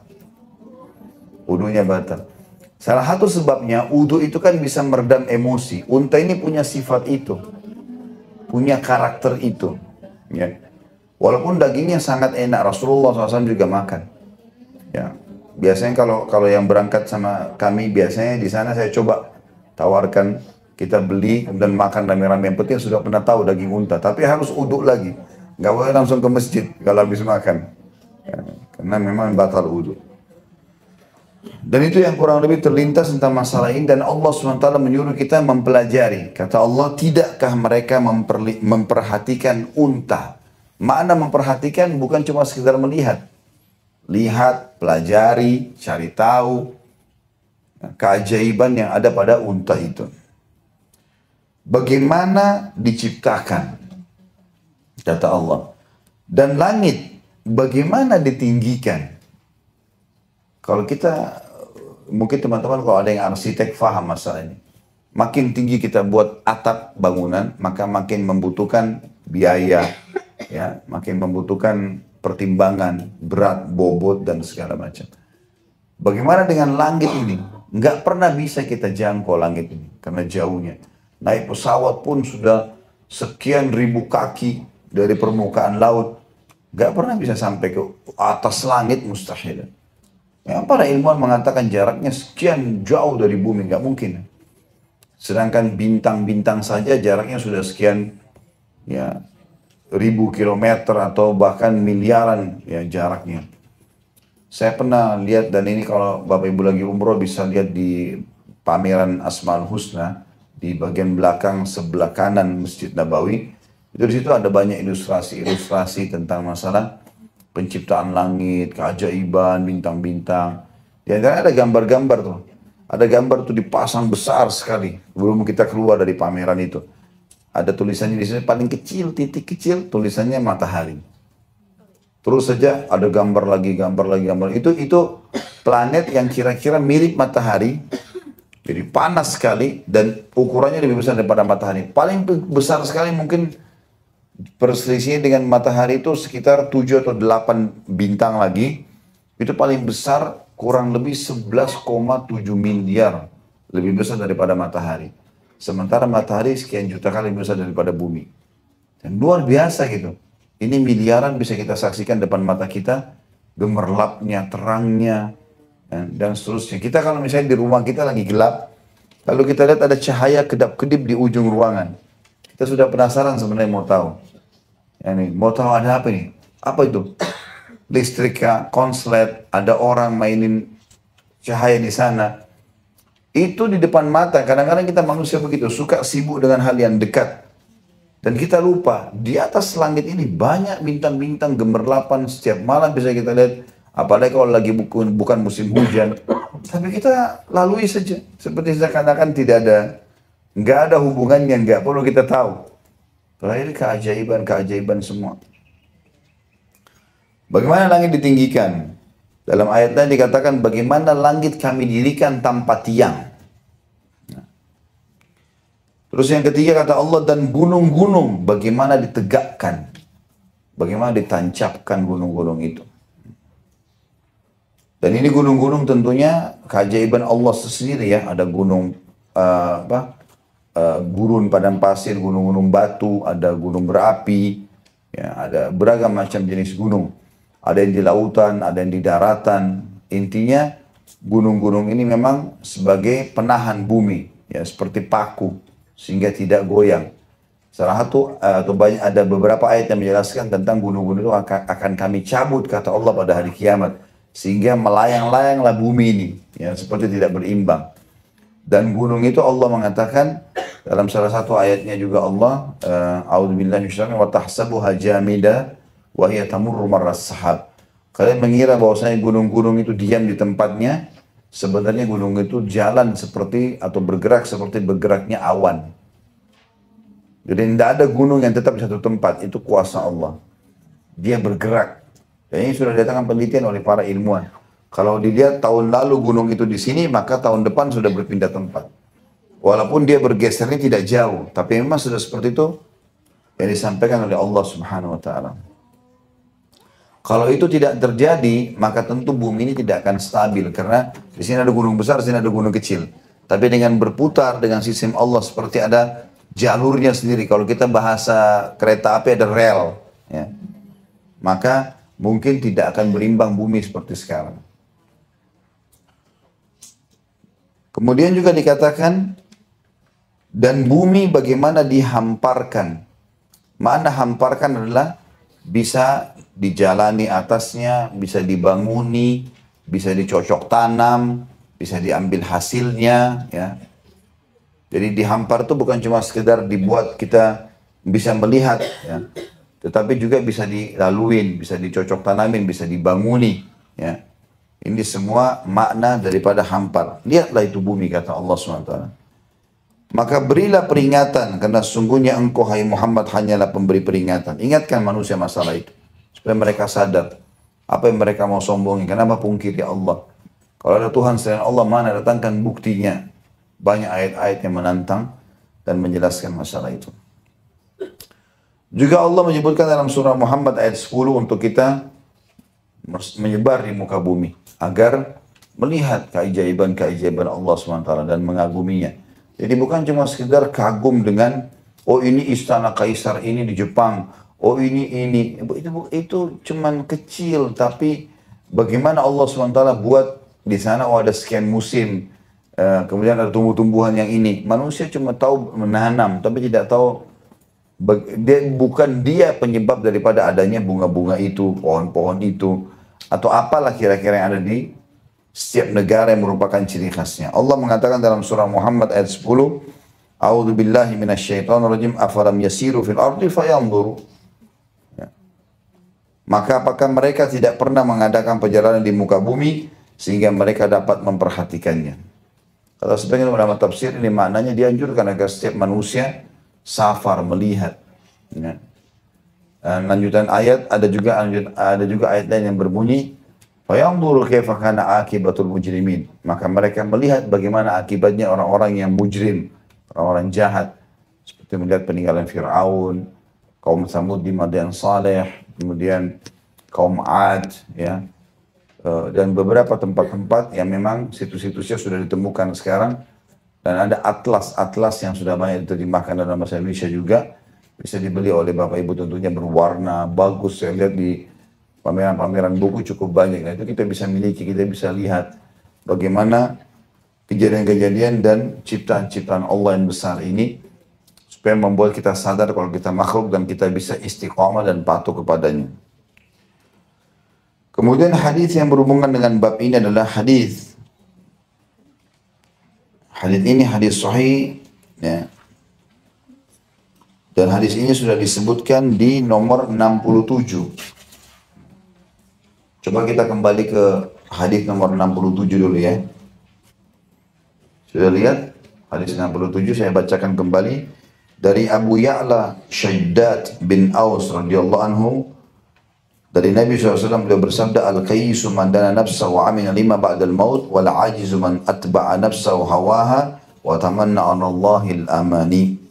[SPEAKER 1] Wudunya batal. Salah satu sebabnya, wudu itu kan bisa meredam emosi. Unta ini punya sifat itu. Punya karakter itu. Ya. Walaupun dagingnya sangat enak, Rasulullah SAW juga makan. Ya. Biasanya kalau yang berangkat sama kami, biasanya di sana saya coba tawarkan, kita beli dan makan rame-rame. Yang penting sudah pernah tahu daging unta. Tapi harus wudu lagi. Nggak boleh langsung ke masjid kalau habis makan. Ya, karena memang batal wudu. Dan itu yang kurang lebih terlintas tentang masalah ini. Dan Allah SWT menyuruh kita mempelajari. Kata Allah, tidakkah mereka memperhatikan unta? Makna memperhatikan bukan cuma sekedar melihat. Lihat, pelajari, cari tahu keajaiban yang ada pada unta itu. Bagaimana diciptakan? Kata Allah. Dan langit, bagaimana ditinggikan? Kalau kita, mungkin teman-teman kalau ada yang arsitek faham masalah ini. Makin tinggi kita buat atap bangunan, maka makin membutuhkan biaya, ya, makin membutuhkan pertimbangan, berat, bobot, dan segala macam. Bagaimana dengan langit ini? Nggak pernah bisa kita jangkau langit ini, karena jauhnya. Naik pesawat pun sudah sekian ribu kaki dari permukaan laut. Nggak pernah bisa sampai ke atas langit, mustahil. Ya, para ilmuwan mengatakan jaraknya sekian jauh dari bumi, nggak mungkin. Sedangkan bintang-bintang saja jaraknya sudah sekian ya ribu kilometer atau bahkan miliaran ya jaraknya. Saya pernah lihat, dan ini kalau Bapak Ibu lagi umroh bisa lihat di pameran Asmaul Husna di bagian belakang sebelah kanan Masjid Nabawi. Itu di situ ada banyak ilustrasi tentang masalah penciptaan langit, keajaiban, bintang-bintang. Di antara ada gambar-gambar tuh. Ada gambar tuh dipasang besar sekali sebelum kita keluar dari pameran itu. Ada tulisannya di sini paling kecil, titik kecil, tulisannya matahari. Terus saja ada gambar lagi. Itu planet yang kira-kira mirip matahari. Jadi panas sekali dan ukurannya lebih besar daripada matahari. Paling besar sekali mungkin perselisihnya dengan matahari itu sekitar 7 atau 8 bintang lagi. Itu paling besar kurang lebih 11,7 miliar. Lebih besar daripada matahari. Sementara matahari sekian juta kali lebih besar daripada bumi. Dan luar biasa gitu. Ini miliaran bisa kita saksikan depan mata kita, gemerlapnya, terangnya, dan seterusnya. Kita kalau misalnya di rumah kita lagi gelap, lalu kita lihat ada cahaya kedap-kedip di ujung ruangan. Kita sudah penasaran sebenarnya mau tahu. Mau tahu ada apa nih? Apa itu? Listrik, konslet, ada orang mainin cahaya di sana. Itu di depan mata. Kadang-kadang kita manusia begitu, suka sibuk dengan hal yang dekat. Dan kita lupa, di atas langit ini banyak bintang-bintang gemerlapan setiap malam bisa kita lihat. Apalagi kalau lagi bukan musim hujan. Tapi kita lalui saja. Seperti seakan-akan nggak ada hubungannya, nggak perlu kita tahu. Terakhir keajaiban semua. Bagaimana langit ditinggikan? Dalam ayat lain dikatakan bagaimana langit kami dirikan tanpa tiang. Terus yang ketiga kata Allah, dan gunung-gunung bagaimana ditegakkan. Bagaimana ditancapkan gunung-gunung itu. Dan ini gunung-gunung tentunya keajaiban Allah sendiri ya. Ada gunung gurun padang pasir, gunung-gunung batu, ada gunung berapi, ya, ada beragam macam jenis gunung. Ada yang di lautan, ada yang di daratan. Intinya gunung-gunung ini memang sebagai penahan bumi, ya seperti paku sehingga tidak goyang. Salah satu atau banyak ada beberapa ayat yang menjelaskan tentang gunung-gunung itu akan kami cabut kata Allah pada hari kiamat sehingga melayang-layanglah bumi ini, ya seperti tidak berimbang. Dan gunung itu Allah mengatakan dalam salah satu ayatnya juga Allah, a'udzubillahi minasyaitonir rajim, wa tahsabuha jamida wa hiya tamurru marras sahab. Kalian mengira bahwasanya gunung-gunung itu diam di tempatnya, sebenarnya gunung itu jalan seperti atau bergerak seperti bergeraknya awan. Jadi tidak ada gunung yang tetap di satu tempat, itu kuasa Allah. Dia bergerak. Dan ini sudah didatangkan penelitian oleh para ilmuwan. Kalau dilihat tahun lalu gunung itu di sini, maka tahun depan sudah berpindah tempat. Walaupun dia bergesernya tidak jauh, tapi memang sudah seperti itu yang disampaikan oleh Allah Subhanahu wa taala. Kalau itu tidak terjadi, maka tentu bumi ini tidak akan stabil karena di sini ada gunung besar, di sini ada gunung kecil. Tapi dengan berputar dengan sistem Allah seperti ada jalurnya sendiri. Kalau kita bahasa kereta api ada rel, ya. Maka mungkin tidak akan berimbang bumi seperti sekarang. Kemudian juga dikatakan dan bumi bagaimana dihamparkan. Makna hamparkan adalah bisa dijalani atasnya, bisa dibanguni, bisa dicocok tanam, bisa diambil hasilnya, ya. Jadi dihampar itu bukan cuma sekedar dibuat kita bisa melihat, ya, tetapi juga bisa dilaluin, bisa dicocok tanamin, bisa dibanguni, ya. Ini semua makna daripada hampar. Lihatlah itu bumi kata Allah SWT. Maka berilah peringatan karena sungguhnya engkau hai Muhammad hanyalah pemberi peringatan. Ingatkan manusia masalah itu supaya mereka sadar apa yang mereka mau sombongin. Kenapa pungkiri Allah? Kalau ada Tuhan selain Allah, mana datangkan buktinya? Banyak ayat-ayat yang menantang dan menjelaskan masalah itu. Juga Allah menyebutkan dalam surah Muhammad ayat 10 untuk kita menyebar di muka bumi agar melihat keajaiban-keajaiban Allah SWT dan mengaguminya. Jadi bukan cuma sekedar kagum dengan oh ini istana kaisar ini di Jepang, oh ini itu cuman kecil, tapi bagaimana Allah SWT buat di sana oh ada sekian musim, kemudian ada tumbuh-tumbuhan yang ini. Manusia cuma tahu menanam tapi tidak tahu bukan dia penyebab daripada adanya bunga-bunga itu, pohon-pohon itu, atau apalah kira-kira yang ada di setiap negara yang merupakan ciri khasnya. Allah mengatakan dalam surah Muhammad ayat 10, A'udzu billahi minasyaitonir rajim, afalam yasiru fil ardi fayanzuru. Ya. Maka apakah mereka tidak pernah mengadakan perjalanan di muka bumi sehingga mereka dapat memperhatikannya? Kalau sebagian ulama tafsir ini maknanya dianjurkan agar setiap manusia safar melihat. Ya. Lanjutan ayat ada juga ayat lain yang berbunyi fayanzuru kaifa kana akibatul mujrimin. Maka mereka melihat bagaimana akibatnya orang-orang yang mujrim, orang-orang jahat, seperti melihat peninggalan Fir'aun, kaum Samud di Madian Saleh, kemudian kaum Ad, ya, dan beberapa tempat-tempat yang memang situs-situsnya sudah ditemukan sekarang. Dan ada atlas yang sudah banyak diterjemahkan dalam bahasa Indonesia juga. Bisa dibeli oleh Bapak Ibu, tentunya berwarna, bagus. Saya lihat di pameran-pameran buku cukup banyak. Nah, itu kita bisa miliki, kita bisa lihat bagaimana kejadian-kejadian dan ciptaan-ciptaan Allah yang besar ini. Supaya membuat kita sadar kalau kita makhluk dan kita bisa istiqamah dan patuh kepadanya. Kemudian hadis yang berhubungan dengan bab ini adalah hadis ini hadis sahih, ya. Dan hadis ini sudah disebutkan di nomor 67. Coba kita kembali ke hadis nomor 67 dulu ya. Sudah lihat hadis 67, saya bacakan kembali dari Abu Ya'la Shaddad bin Aus radhiyallahu anhu. Dari Nabi SAW beliau bersabda, Al-qayyisu man dana nafsahu wa amina lima ba'dal maut, wal ajizu man atba'a nafsahu hawaha wa tamanna Allahil amani.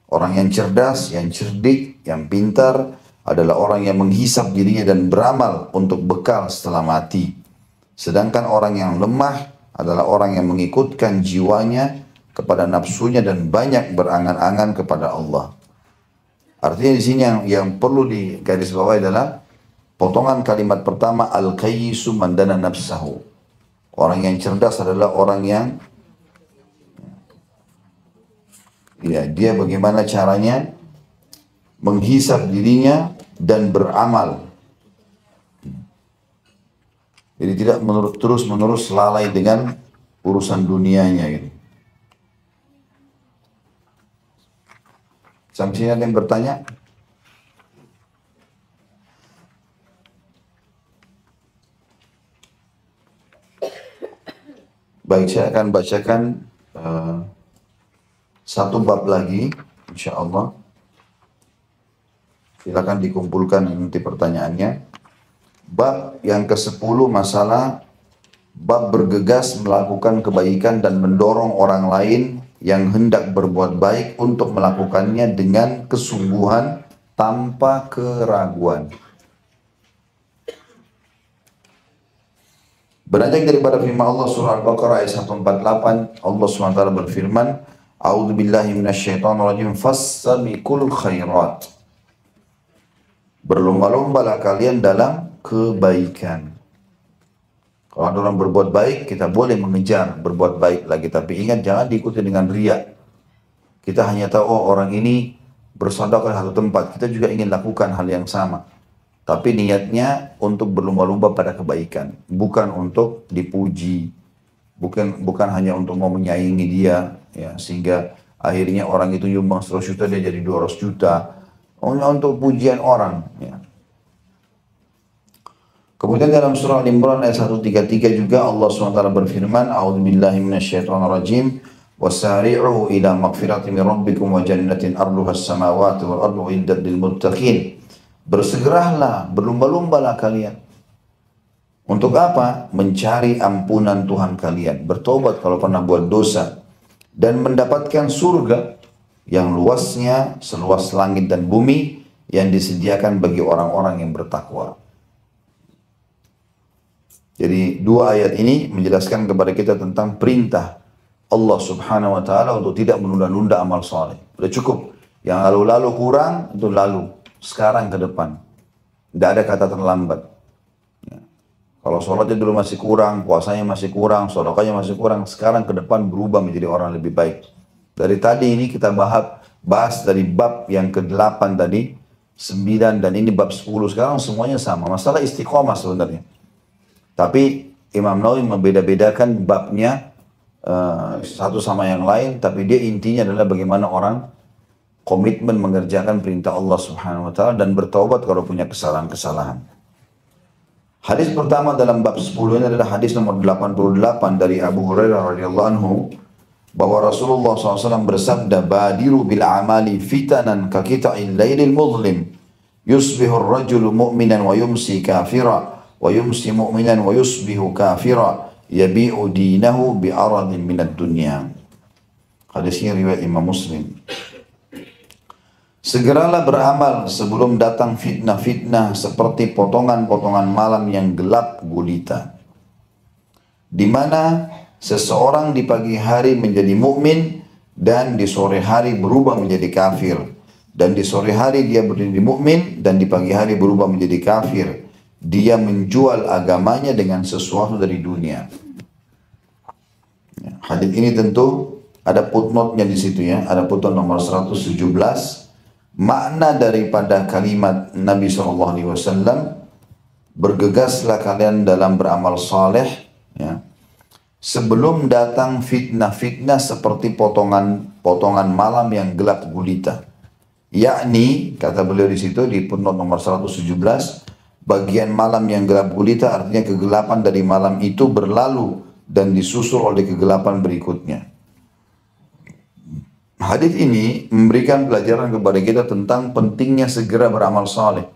[SPEAKER 1] Orang yang cerdas, yang cerdik, yang pintar adalah orang yang menghisap dirinya dan beramal untuk bekal setelah mati. Sedangkan orang yang lemah adalah orang yang mengikutkan jiwanya kepada nafsunya dan banyak berangan-angan kepada Allah. Artinya di sini yang perlu digarisbawahi adalah potongan kalimat pertama, al-qayyisu man dana nafsahu. Orang yang cerdas adalah orang yang dia bagaimana caranya menghisap dirinya dan beramal. Jadi tidak terus-menerus lalai dengan urusan dunianya gitu. Sampai sini ada yang bertanya? Baik, saya akan bacakan satu bab lagi, insya Allah. Silakan dikumpulkan nanti pertanyaannya. Bab yang ke-10 masalah bab bergegas melakukan kebaikan dan mendorong orang lain yang hendak berbuat baik untuk melakukannya dengan kesungguhan tanpa keraguan. Beranjak daripada firman Allah surah Al-Baqarah ayat 148, Allah SWT berfirman, A'udzu billahi minasyaitonir rajim, fastabiqul khairat. Berlomba-lombalah kalian dalam kebaikan. Kalau ada orang berbuat baik, kita boleh mengejar berbuat baik lagi, tapi ingat jangan diikuti dengan riya. Kita hanya tahu oh orang ini bersedekah di satu tempat, kita juga ingin lakukan hal yang sama. Tapi niatnya untuk berlomba-lomba pada kebaikan, bukan untuk dipuji, bukan hanya untuk mau menyaingi dia, ya, sehingga akhirnya orang itu nyumbang 100 juta dia jadi 200 juta, untuk pujian orang. Ya. Kemudian dalam surah Al-Imran ayat 133 juga Allah SWT berfirman, A'udzubillahi minasyaitonirrajim, wasari'u ila magfirati min rabbikum wa jannatin arduha as-samawati wal ardu iddat lil muttaqin. Bersegeralah, berlomba-lombalah kalian. Untuk apa? Mencari ampunan Tuhan kalian. Bertobat kalau pernah buat dosa. Dan mendapatkan surga yang luasnya seluas langit dan bumi yang disediakan bagi orang-orang yang bertakwa. Jadi dua ayat ini menjelaskan kepada kita tentang perintah Allah Subhanahu wa taala untuk tidak menunda-nunda amal saleh. Sudah cukup. Yang lalu-lalu kurang itu lalu, sekarang ke depan. Tidak ada kata terlambat. Ya. Kalau sholatnya dulu masih kurang, puasanya masih kurang, sedekahnya masih kurang, sekarang ke depan berubah menjadi orang lebih baik. Dari tadi ini kita bahas dari bab yang ke-8 tadi, 9 dan ini bab 10, sekarang semuanya sama. Masalah istiqomah sebenarnya. Tapi Imam Nawawi membeda-bedakan babnya satu sama yang lain, tapi dia intinya adalah bagaimana orang komitmen mengerjakan perintah Allah Subhanahu wa taala dan bertaubat kalau punya kesalahan-kesalahan. Hadis pertama dalam bab 10 ini adalah hadis nomor 88 dari Abu Hurairah radhiyallahu anhu bahwa Rasulullah SAW bersabda, "Badiru bil amali fitanan ka qita'il lailil muzlim, yusbihu ar-rajulu mu'minan wa yumsi kafira, wa yumsi mu'minan wa yusbihu kafira, yabi'u dinahu bi aradin minad dunya." Hadisnya riwayat Imam Muslim. Segeralah beramal sebelum datang fitnah-fitnah seperti potongan-potongan malam yang gelap gulita, di mana seseorang di pagi hari menjadi mukmin dan di sore hari berubah menjadi kafir, dan di sore hari dia menjadi mukmin dan di pagi hari berubah menjadi kafir. Dia menjual agamanya dengan sesuatu dari dunia. Hadis ini tentu ada footnote-nya di situ ya, ada footnote nomor 117. Makna daripada kalimat Nabi SAW, bergegaslah kalian dalam beramal saleh ya, sebelum datang fitnah-fitnah seperti potongan malam yang gelap gulita. Yakni, kata beliau di situ di footnote nomor 117, bagian malam yang gelap gulita artinya kegelapan dari malam itu berlalu dan disusul oleh kegelapan berikutnya. Hadis ini memberikan pelajaran kepada kita tentang pentingnya segera beramal saleh.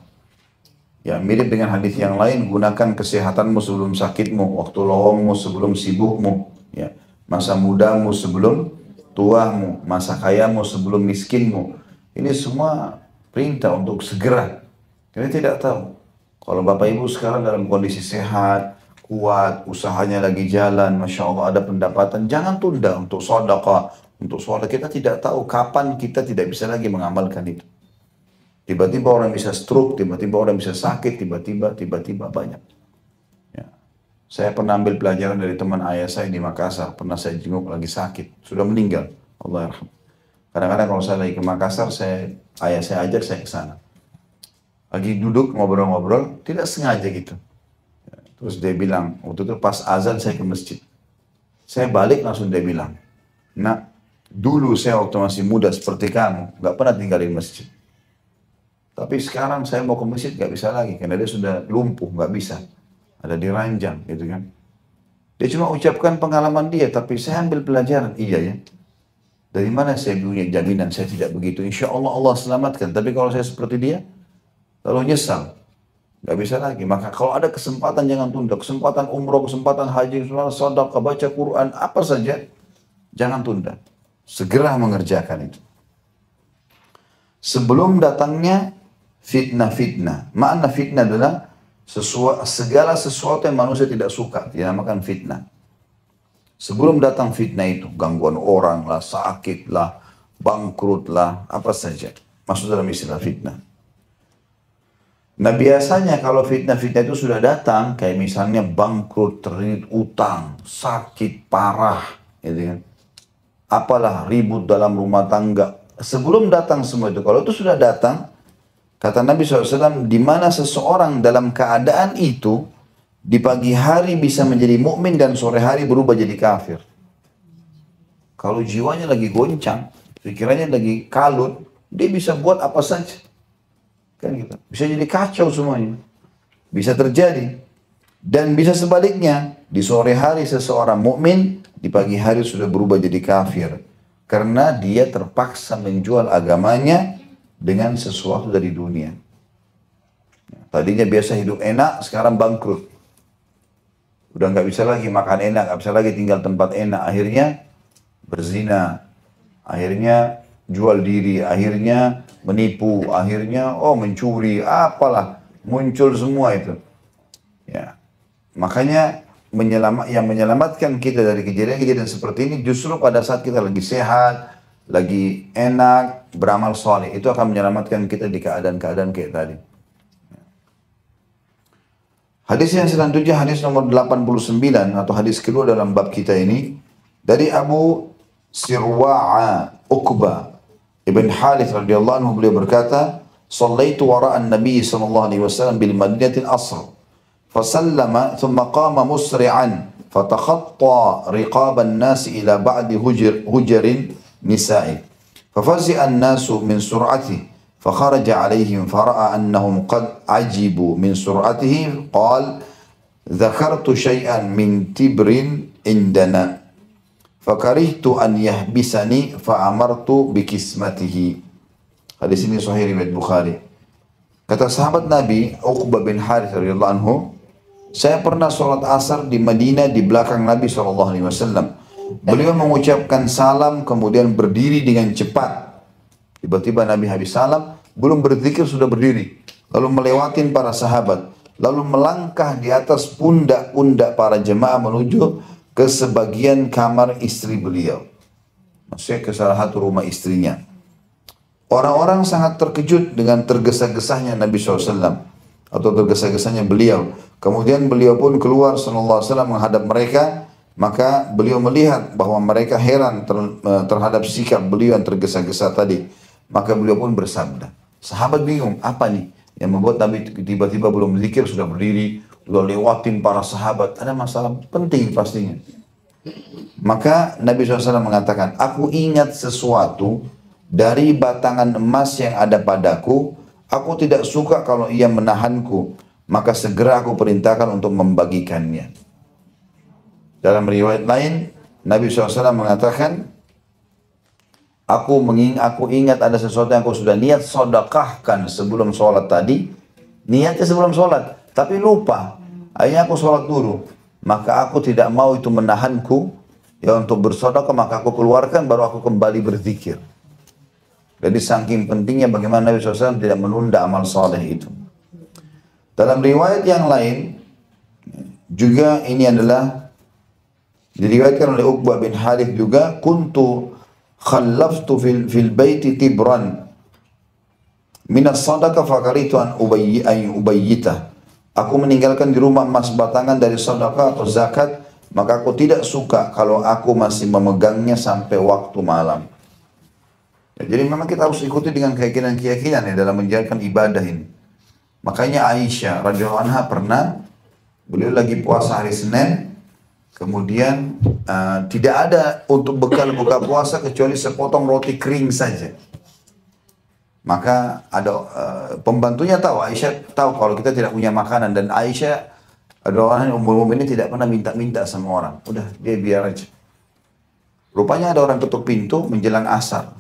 [SPEAKER 1] Ya, mirip dengan hadis yang lain, gunakan kesehatanmu sebelum sakitmu, waktu lowongmu sebelum sibukmu, ya, masa mudamu sebelum tuamu, masa kayamu sebelum miskinmu. Ini semua perintah untuk segera. Kita tidak tahu. Kalau Bapak Ibu sekarang dalam kondisi sehat, kuat, usahanya lagi jalan, Masya Allah ada pendapatan, jangan tunda untuk sedekah. Untuk sholat, kita tidak tahu kapan kita tidak bisa lagi mengamalkan itu. Tiba-tiba orang bisa stroke, tiba-tiba orang bisa sakit, tiba-tiba banyak. Ya. Saya pernah ambil pelajaran dari teman ayah saya di Makassar, pernah saya jenguk lagi sakit, sudah meninggal, Allah yarham. Kadang-kadang kalau saya lagi ke Makassar, ayah saya ajak saya ke sana. Lagi duduk ngobrol-ngobrol, tidak sengaja gitu. Ya. Terus dia bilang, waktu itu pas azan saya ke masjid. Saya balik langsung dia bilang, "Nak, dulu saya waktu masih muda seperti kamu, gak pernah tinggalin masjid. Tapi sekarang saya mau ke masjid gak bisa lagi, karena dia sudah lumpuh, gak bisa. Ada di ranjang gitu kan." Dia cuma ucapkan pengalaman dia, tapi saya ambil pelajaran. Iya ya, dari mana saya punya jaminan saya tidak begitu? Insya Allah Allah selamatkan. Tapi kalau saya seperti dia, lalu nyesal, gak bisa lagi. Maka kalau ada kesempatan jangan tunda. Kesempatan umroh, kesempatan haji, kesempatan sedekah, baca Quran, apa saja, jangan tunda. Segera mengerjakan itu. Sebelum datangnya fitnah-fitnah. Makna fitnah adalah segala sesuatu yang manusia tidak suka, dinamakan fitnah. Sebelum datang fitnah itu, gangguan orang lah, sakit lah, bangkrut lah, apa saja masuk dalam istilah fitnah. Nah biasanya kalau fitnah-fitnah itu sudah datang, kayak misalnya bangkrut, terlilit utang, sakit parah, gitu kan. Apalah ribut dalam rumah tangga. Sebelum datang semua itu, kalau itu sudah datang, kata Nabi SAW, di mana seseorang dalam keadaan itu, di pagi hari bisa menjadi mukmin dan sore hari berubah jadi kafir. Kalau jiwanya lagi goncang, pikirannya lagi kalut, dia bisa buat apa saja. Kan gitu. Bisa jadi kacau semuanya. Bisa terjadi. Dan bisa sebaliknya, di sore hari seseorang mukmin, di pagi hari sudah berubah jadi kafir. Karena dia terpaksa menjual agamanya dengan sesuatu dari dunia. Tadinya biasa hidup enak, sekarang bangkrut. Udah nggak bisa lagi makan enak, nggak bisa lagi tinggal tempat enak. Akhirnya berzina. Akhirnya jual diri, akhirnya menipu, akhirnya mencuri, apalah muncul semua itu. Ya, makanya yang menyelamatkan kita dari kejadian-kejadian seperti ini justru pada saat kita lagi sehat, lagi enak, beramal soleh, itu akan menyelamatkan kita di keadaan-keadaan kayak tadi. Hadis yang selanjutnya hadis nomor 89 atau hadis kedua dalam bab kita ini dari Abu Sirwa'a Uqbah Ibn Harith radhiyallahu anhu, beliau berkata, "Shallaitu wara'an Nabi sallallahu alaihi wasallam bil Madinatil Asr, fasallama thumma qama musri'an fatakhatta riqaban nas ila ba'di hujarin nisa'i. Fafazi'a an-nasu min sur'atihi. فخرج عليهم فرأى أنهم قد عجبوا من سرعته قال ذكرت شيئا من تبر عندنا فكرهت أن يحبسني فأمرت بكسمته." Hadis ini sahih riwayat Bukhari. Kata sahabat Nabi Uqbah bin Harith radhiyallahu anhu, saya pernah sholat asar di Madinah di belakang Nabi SAW. Beliau mengucapkan salam kemudian berdiri dengan cepat. Tiba-tiba Nabi habis salam, belum berzikir sudah berdiri. Lalu melewatin para sahabat. Lalu melangkah di atas pundak-pundak para jemaah menuju ke sebagian kamar istri beliau. Maksudnya ke salah satu rumah istrinya. Orang-orang sangat terkejut dengan tergesa-gesahnya Nabi SAW. Atau tergesa-gesahnya beliau. Kemudian beliau pun keluar SAW menghadap mereka. Maka beliau melihat bahwa mereka heran terhadap sikap beliau yang tergesa-gesa tadi. Maka beliau pun bersabda. Sahabat bingung, apa nih yang membuat Nabi tiba-tiba belum zikir sudah berdiri, sudah lewatin para sahabat. Ada masalah penting pastinya. Maka Nabi SAW mengatakan, aku ingat sesuatu dari batangan emas yang ada padaku. Aku tidak suka kalau ia menahanku. Maka segera aku perintahkan untuk membagikannya. Dalam riwayat lain, Nabi SAW mengatakan, Aku ingat ada sesuatu yang aku sudah niat sedekahkan sebelum sholat tadi. Niatnya sebelum sholat, tapi lupa. Akhirnya aku sholat dulu. Maka aku tidak mau itu menahanku. Ya untuk bersedekah, maka aku keluarkan baru aku kembali berzikir. Jadi saking pentingnya bagaimana Nabi SAW tidak menunda amal soleh itu. Dalam riwayat yang lain, juga ini adalah diriwayatkan oleh Uqbah bin Harith juga, kuntu khallaftu fil baiti tibran minas sadaqah fakaritu an ubayyitah. Aku meninggalkan di rumah emas batangan dari sedekah atau zakat, maka aku tidak suka kalau aku masih memegangnya sampai waktu malam. Ya, jadi memang kita harus ikuti dengan keyakinan-keyakinan ya dalam menjalankan ibadah ini. Makanya Aisyah radhiyallahu anha pernah, beliau lagi puasa hari Senin, kemudian tidak ada untuk bekal buka puasa kecuali sepotong roti kering saja. Maka ada pembantunya tahu, Aisyah tahu kalau kita tidak punya makanan, dan Aisyah adalah orang yang umum ini tidak pernah minta-minta sama orang. Udah dia biar aja. Rupanya ada orang ketuk pintu menjelang asar.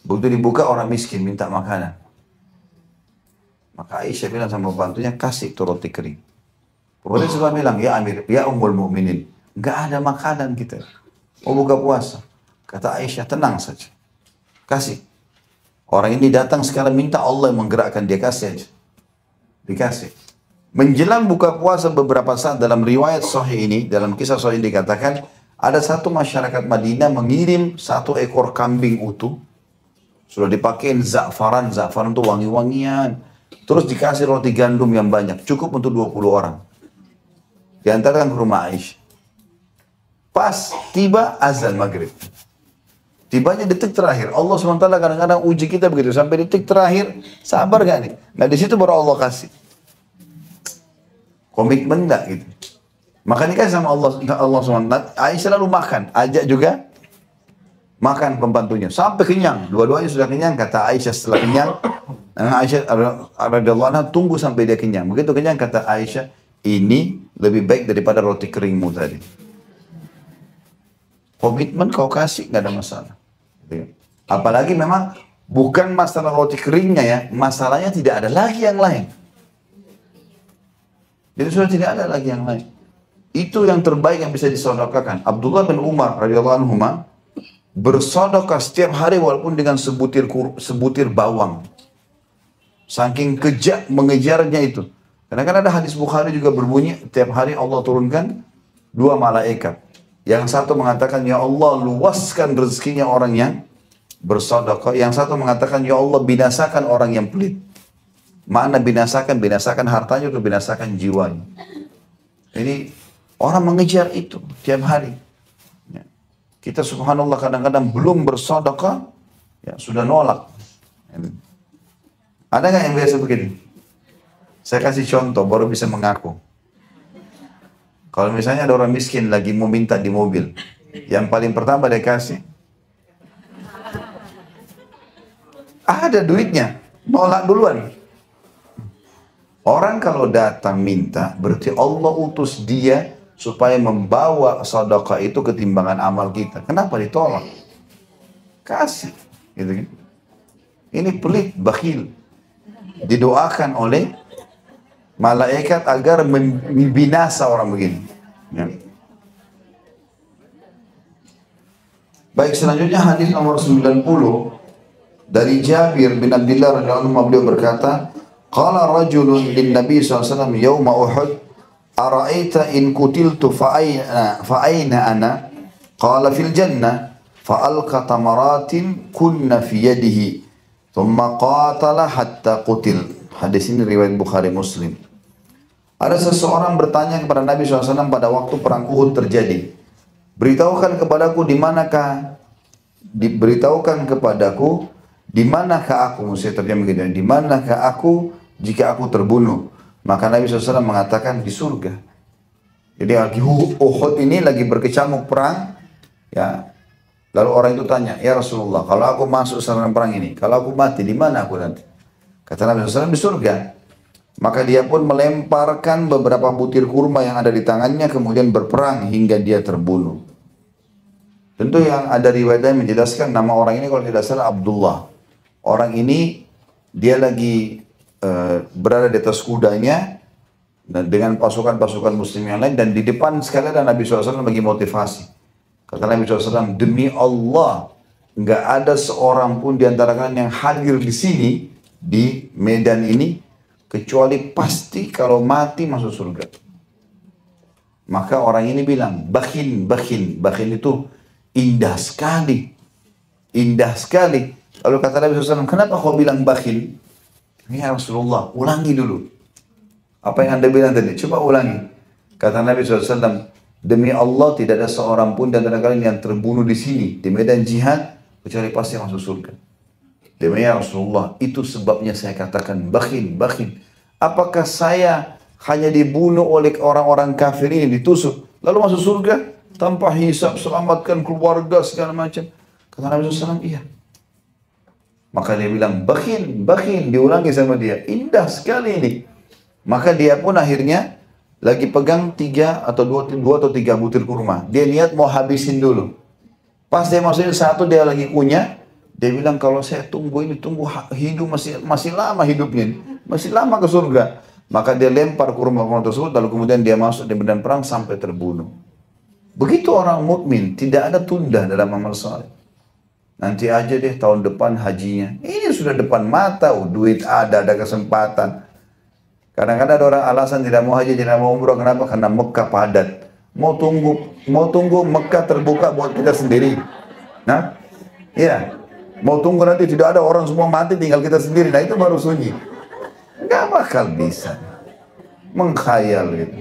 [SPEAKER 1] Begitu dibuka orang miskin minta makanan. Maka Aisyah bilang sama pembantunya, kasih tuh roti kering. Kemudian saya bilang, ya Amir, ya Ummul Mukminin, enggak ada makanan kita. Mau buka puasa. Kata Aisyah, tenang saja. Kasih. Orang ini datang sekarang minta, Allah yang menggerakkan, dia kasih aja. Dikasih. Menjelang buka puasa beberapa saat, dalam riwayat sahih ini, dalam kisah sahih ini dikatakan, ada satu masyarakat Madinah mengirim 1 ekor kambing utuh. Sudah dipakein za'faran itu wangi-wangian. Terus dikasih roti gandum yang banyak, cukup untuk 20 orang. Diantarkan ke rumah Aisyah. Pas tiba azan maghrib. Tibanya detik terakhir. Allah SWT kadang-kadang uji kita begitu. Sampai detik terakhir, sabar gak nih? Nah di situ baru Allah kasih. Komitmen gak gitu. Makanya kan sama Allah SWT. Aisyah lalu makan. Ajak juga makan pembantunya. Sampai kenyang. Dua-duanya sudah kenyang. Kata Aisyah setelah kenyang. Aisyah radhiyallahu anha tunggu sampai dia kenyang. Begitu kenyang kata Aisyah, ini lebih baik daripada roti keringmu tadi. Komitmen kau kasih, nggak ada masalah. Apalagi memang bukan masalah roti keringnya ya, masalahnya tidak ada lagi yang lain. Jadi sudah tidak ada lagi yang lain. Itu yang terbaik yang bisa disedekahkan. Abdullah bin Umar radhiyallahu anhu bersedekah setiap hari walaupun dengan sebutir bawang. Saking kejam mengejarnya itu. Karena kan ada hadis Bukhari juga berbunyi, tiap hari Allah turunkan 2 malaikat. Yang satu mengatakan, ya Allah luaskan rezekinya orang yang bersedekah. Yang satu mengatakan, ya Allah binasakan orang yang pelit. Mana binasakan? Binasakan hartanya atau binasakan jiwanya. Ini orang mengejar itu tiap hari. Ya. Kita subhanallah kadang-kadang belum bersedekah, ya sudah nolak. Ada nggak yang biasa begini? Saya kasih contoh, baru bisa mengaku. Kalau misalnya ada orang miskin lagi mau minta di mobil, yang paling pertama dia kasih, ada duitnya, nolak duluan. Orang kalau datang minta, berarti Allah utus dia supaya membawa sedekah itu ketimbangan amal kita. Kenapa ditolak? Kasih, gitu kan? Ini pelit, bakhil. Didoakan oleh malaikat agar membinasa orang begini. Ya. Baik, selanjutnya hadis nomor 90 dari Jabir bin Abdullah radhiyallahu anhu, beliau berkata, qala rajulun lin Nabi sallallahu alaihi wasallam yauma Uhud, ara'aita in kutiltu fa aina ana? Qala fil jannah, fa alqa tamaratin kunna fi yadihi thumma qatala hatta qutil. Hadis ini riwayat Bukhari Muslim. Ada seseorang bertanya kepada Nabi SAW pada waktu perang Uhud terjadi. Beritahukan kepadaku di manakah aku, mesti terjemah begini, di manakah aku jika aku terbunuh? Maka Nabi SAW mengatakan di surga. Jadi lagi Uhud ini lagi berkecamuk perang, ya. Lalu orang itu tanya, ya Rasulullah, kalau aku masuk sarana perang ini, kalau aku mati, di mana aku nanti? Kata Nabi SAW, di surga. Maka dia pun melemparkan beberapa butir kurma yang ada di tangannya, kemudian berperang hingga dia terbunuh. Tentu yang ada riwayat yang menjelaskan nama orang ini kalau tidak salah Abdullah. Orang ini dia lagi berada di atas kudanya dan dengan pasukan-pasukan muslim yang lain, dan di depan sekali ada Nabi SAW bagi motivasi. Kata Nabi SAW, demi Allah, nggak ada seorang pun di antara kalian yang hadir di sini, di medan ini, kecuali pasti kalau mati masuk surga. Maka orang ini bilang, bakhil itu indah sekali. Indah sekali. Lalu kata Nabi SAW, kenapa kau bilang bakhil? Ya Rasulullah, ulangi dulu. Apa yang anda bilang tadi? Coba ulangi. Kata Nabi SAW, demi Allah tidak ada seorang pun di antara kalian yang terbunuh di sini di medan jihad kecuali pasti masuk surga. Demi Rasulullah, itu sebabnya saya katakan bakhil. Apakah saya hanya dibunuh oleh orang-orang kafir ini, ditusuk, lalu masuk surga tanpa hisab, selamatkan keluarga segala macam? Kata Nabi SAW, iya. Maka dia bilang bakhil, diulangi sama dia, indah sekali ini. Maka dia pun akhirnya lagi pegang 2 atau 3 butir kurma. Dia niat mau habisin dulu. Pas dia masukin 1, dia lagi kunyah. Dia bilang, kalau saya tunggu hidup masih lama hidupnya ini. Masih lama ke surga. Maka dia lempar kurma tersebut, lalu kemudian dia masuk di medan perang sampai terbunuh. Begitu orang mukmin, tidak ada tunda dalam amal saleh. Nanti aja deh tahun depan hajinya. Ini sudah depan mata, duit ada kesempatan. Kadang-kadang ada orang alasan tidak mau haji, tidak mau umrah. Kenapa? Karena Mekah padat. Mau tunggu Mekah terbuka buat kita sendiri. Nah, iya. Mau tunggu nanti tidak ada orang semua mati, tinggal kita sendiri. Nah itu baru sunyi. Nggak bakal bisa. Mengkhayal gitu.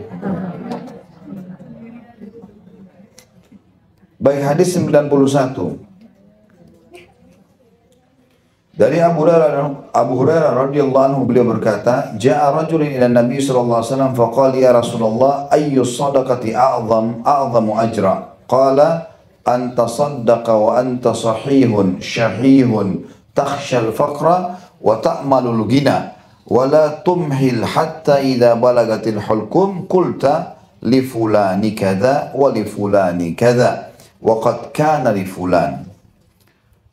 [SPEAKER 1] Baik, hadis 91. Dari Abu Hurairah radhiyallahu anhu, beliau berkata, "Ja'a rajulun ila Nabi sallallahu alaihi wasallam faqala ya Rasulullah ayyu shadaqati a'zamu ajra?" Qala anta saddaqa wa anta sahihun syahihun takhshal faqra wa ta'malul ghina wa la tumhil hatta idza balagatil hulqum qulta li fulani kadza wa li fulani kadza wa qad kana li fulan.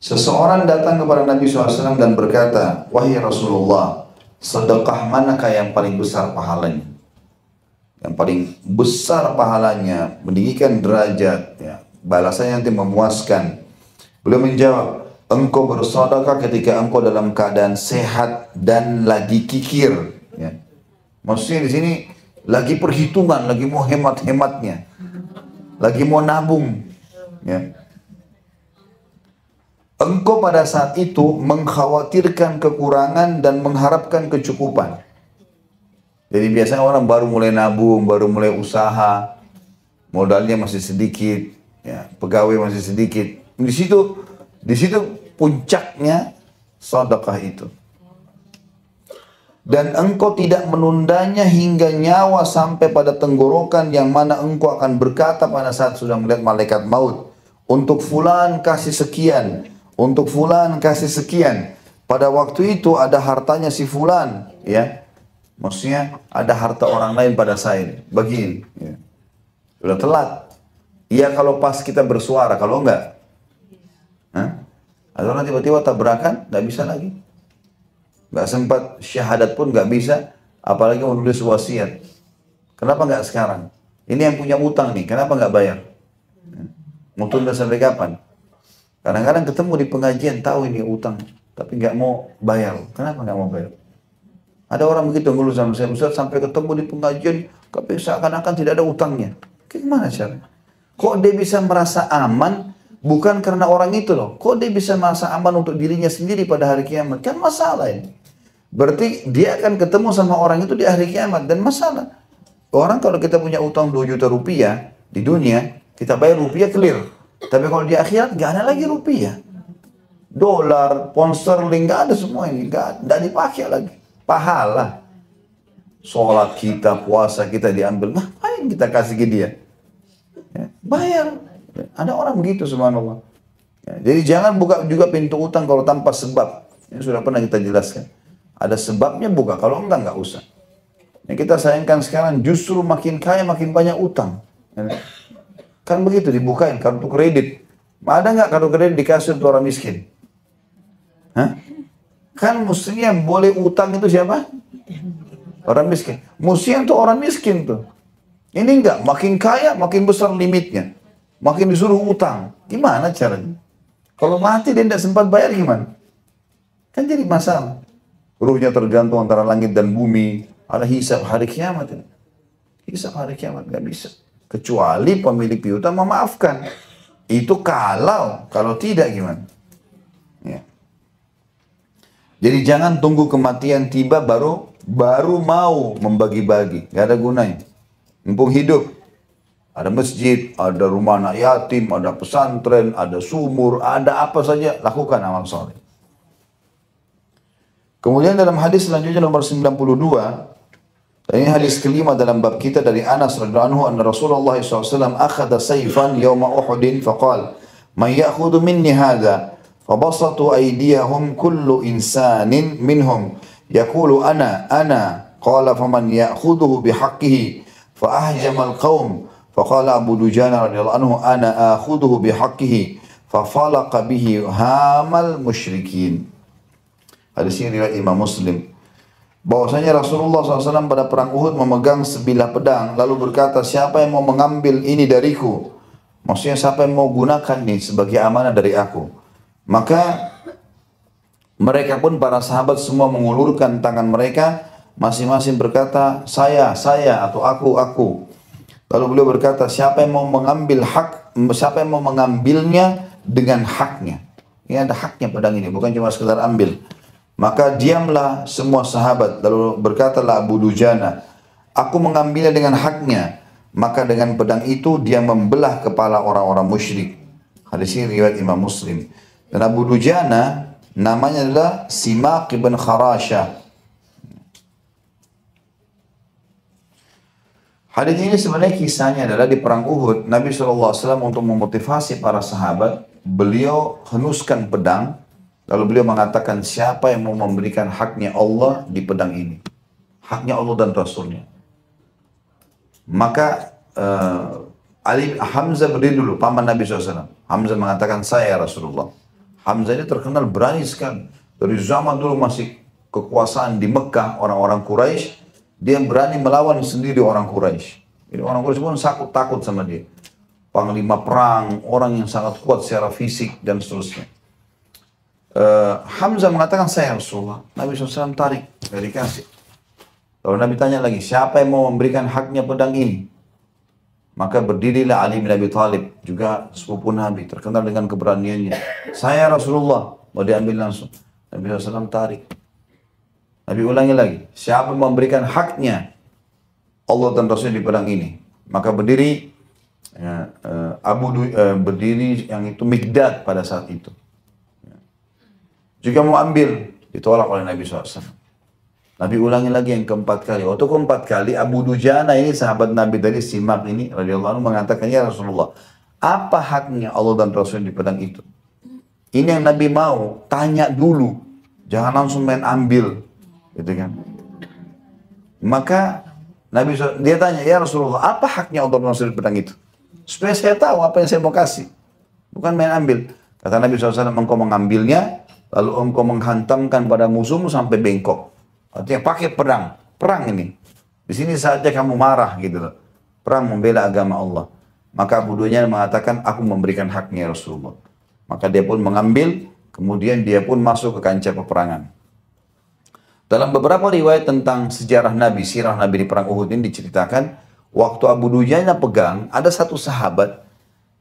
[SPEAKER 1] Seseorang datang kepada Nabi SAW dan berkata, wahai Rasulullah, sedekah manakah yang paling besar pahalanya? Yang paling besar pahalanya, meninggikan derajat, ya, balasannya nanti memuaskan. Beliau menjawab, engkau bersedekah ketika engkau dalam keadaan sehat dan lagi kikir. Ya. Maksudnya di sini lagi perhitungan, lagi mau hemat-hematnya, lagi mau nabung. Ya. Engkau pada saat itu mengkhawatirkan kekurangan dan mengharapkan kecukupan. Jadi biasanya orang baru mulai nabung, baru mulai usaha, modalnya masih sedikit, ya, pegawai masih sedikit. Di situ puncaknya sedekah itu. Dan engkau tidak menundanya hingga nyawa sampai pada tenggorokan, yang mana engkau akan berkata pada saat sudah melihat malaikat maut, untuk fulan kasih sekian, untuk fulan kasih sekian. Pada waktu itu ada hartanya si fulan, ya. Maksudnya ada harta orang lain pada saya, bagiin. Ya. Sudah telat. Iya kalau pas kita bersuara, kalau enggak, atau orang tiba-tiba tabrakan, nggak bisa lagi. Nggak sempat syahadat pun nggak bisa, apalagi menulis wasiat. Kenapa nggak sekarang? Ini yang punya utang nih, kenapa nggak bayar? Mau tunda sampai kapan? Kadang-kadang ketemu di pengajian, tahu ini utang, tapi nggak mau bayar. Kenapa nggak mau bayar? Ada orang begitu ngeluh sama saya, Ustaz, sampai ketemu di pengajian, tapi seakan-akan tidak ada utangnya. Gimana caranya? Kok dia bisa merasa aman? Bukan karena orang itu loh. Kok dia bisa merasa aman untuk dirinya sendiri pada hari kiamat? Kan masalah ini. Berarti dia akan ketemu sama orang itu di hari kiamat. Dan masalah. Orang kalau kita punya utang 2 juta rupiah di dunia, kita bayar rupiah clear. Tapi kalau di akhirat gak ada lagi rupiah. Dolar, pound sterling, gak ada semua ini. Gak dipakai lagi. Pahala. Sholat kita, puasa kita diambil. Ngapain kita kasih ke dia? Ya, bayar. Ada orang begitu subhanallah. Ya, jadi jangan buka juga pintu utang kalau tanpa sebab. Ini sudah pernah kita jelaskan. Ada sebabnya buka, kalau enggak usah. Yang kita sayangkan sekarang justru makin kaya makin banyak utang. Ya. Kan begitu dibukain kartu kredit. Ada nggak kartu kredit dikasih untuk orang miskin? Hah? Kan mestinya yang boleh utang itu siapa? Orang miskin. Mestinya untuk orang miskin tuh. Ini enggak, makin kaya makin besar limitnya. Makin disuruh utang. Gimana caranya? Kalau mati dia tidak sempat bayar gimana? Kan jadi masalah. Ruhnya tergantung antara langit dan bumi. Ada hisab hari kiamat. Hisab hari kiamat nggak bisa. Kecuali pemilik piutang memaafkan. Itu kalau tidak gimana? Ya. Jadi jangan tunggu kematian tiba baru mau membagi-bagi. Gak ada gunanya. Mumpung hidup. Ada masjid, ada rumah anak yatim, ada pesantren, ada sumur, ada apa saja, lakukan amal soleh. Kemudian dalam hadis selanjutnya nomor 92, dan ini hadis kelima dalam bab kita dari Anas radhiyallahu anhu, anna Rasulullah SAW akhadha sayfan yawma Uhudin faqal, man ya'khudhu minni hadha, fabasatu aydiyahum kullu insanin minhum, yaqulu ana, qala faman ya'khudhuhu bihaqqihi, fa ahjamal qawm, فقال أبو دجانة رضي الله عنه أنا آخذه بحقه ففلق به هام المشركين. Hadis ini riwayat Imam Muslim. Bahwasanya Rasulullah SAW pada perang Uhud memegang sebilah pedang lalu berkata, siapa yang mau mengambil ini dariku? Maksudnya siapa yang mau gunakan ini sebagai amanah dari aku? Maka mereka pun para sahabat semua mengulurkan tangan mereka, masing-masing berkata saya atau aku. Lalu beliau berkata, siapa yang mau mengambilnya dengan haknya. Ini ada haknya pedang ini, bukan cuma sekedar ambil. Maka diamlah semua sahabat. Lalu berkatalah Abu Dujana, aku mengambilnya dengan haknya. Maka dengan pedang itu dia membelah kepala orang-orang musyrik. Hadis ini riwayat Imam Muslim. Dan Abu Dujana namanya adalah Simaq ibn Kharashah. Hadis ini sebenarnya kisahnya adalah di perang Uhud, Nabi SAW untuk memotivasi para sahabat, beliau henuskan pedang, lalu beliau mengatakan siapa yang mau memberikan haknya Allah di pedang ini. Haknya Allah dan Rasulnya. Maka Hamzah berdiri dulu, paman Nabi SAW. Hamzah mengatakan saya Rasulullah. Hamzah ini terkenal berani sekali. Dari zaman dulu masih kekuasaan di Mekah, orang-orang Quraisy, dia berani melawan sendiri orang Quraisy. Jadi orang Quraisy pun takut sama dia.
[SPEAKER 2] panglima perang, orang yang sangat kuat secara fisik dan seterusnya. Hamzah mengatakan, saya Rasulullah. Nabi SAW tarik, tidak dikasih. Lalu Nabi tanya lagi, siapa yang mau memberikan haknya pedang ini? Maka berdirilah Ali bin Abi Thalib, juga sepupu Nabi, terkenal dengan keberaniannya. Saya Rasulullah, mau diambil langsung. Nabi SAW tarik. Nabi ulangi lagi, siapa yang memberikan haknya Allah dan Rasulnya di pedang ini? Maka berdiri berdiri yang itu Mikdad pada saat itu. Juga mau ambil, ditolak oleh Nabi SAW. Nabi ulangi lagi yang keempat kali. Waktu keempat kali, Abu Dujana ini sahabat Nabi dari Simak ini, radhiyallahu anhu mengatakan, ya Rasulullah, apa haknya Allah dan Rasul di pedang itu? Ini yang Nabi mau, tanya dulu. Jangan langsung main ambil. Gitu kan. Maka Nabi dia tanya, ya Rasulullah, apa haknya Allah dan Rasul di pedang itu? Supaya saya tahu apa yang saya mau kasih. Bukan main ambil. Kata Nabi SAW, engkau mengambilnya, lalu engkau menghantamkan pada musuhmu sampai bengkok. Artinya pakai perang. Perang ini. Di sini saatnya kamu marah gitu loh. Perang membela agama Allah. Maka Abu Dujana mengatakan, aku memberikan haknya Rasulullah. Maka dia pun mengambil, kemudian dia pun masuk ke kancah peperangan. Dalam beberapa riwayat tentang sejarah Nabi, sirah Nabi di perang Uhud ini diceritakan, waktu Abu Dujana pegang, ada satu sahabat,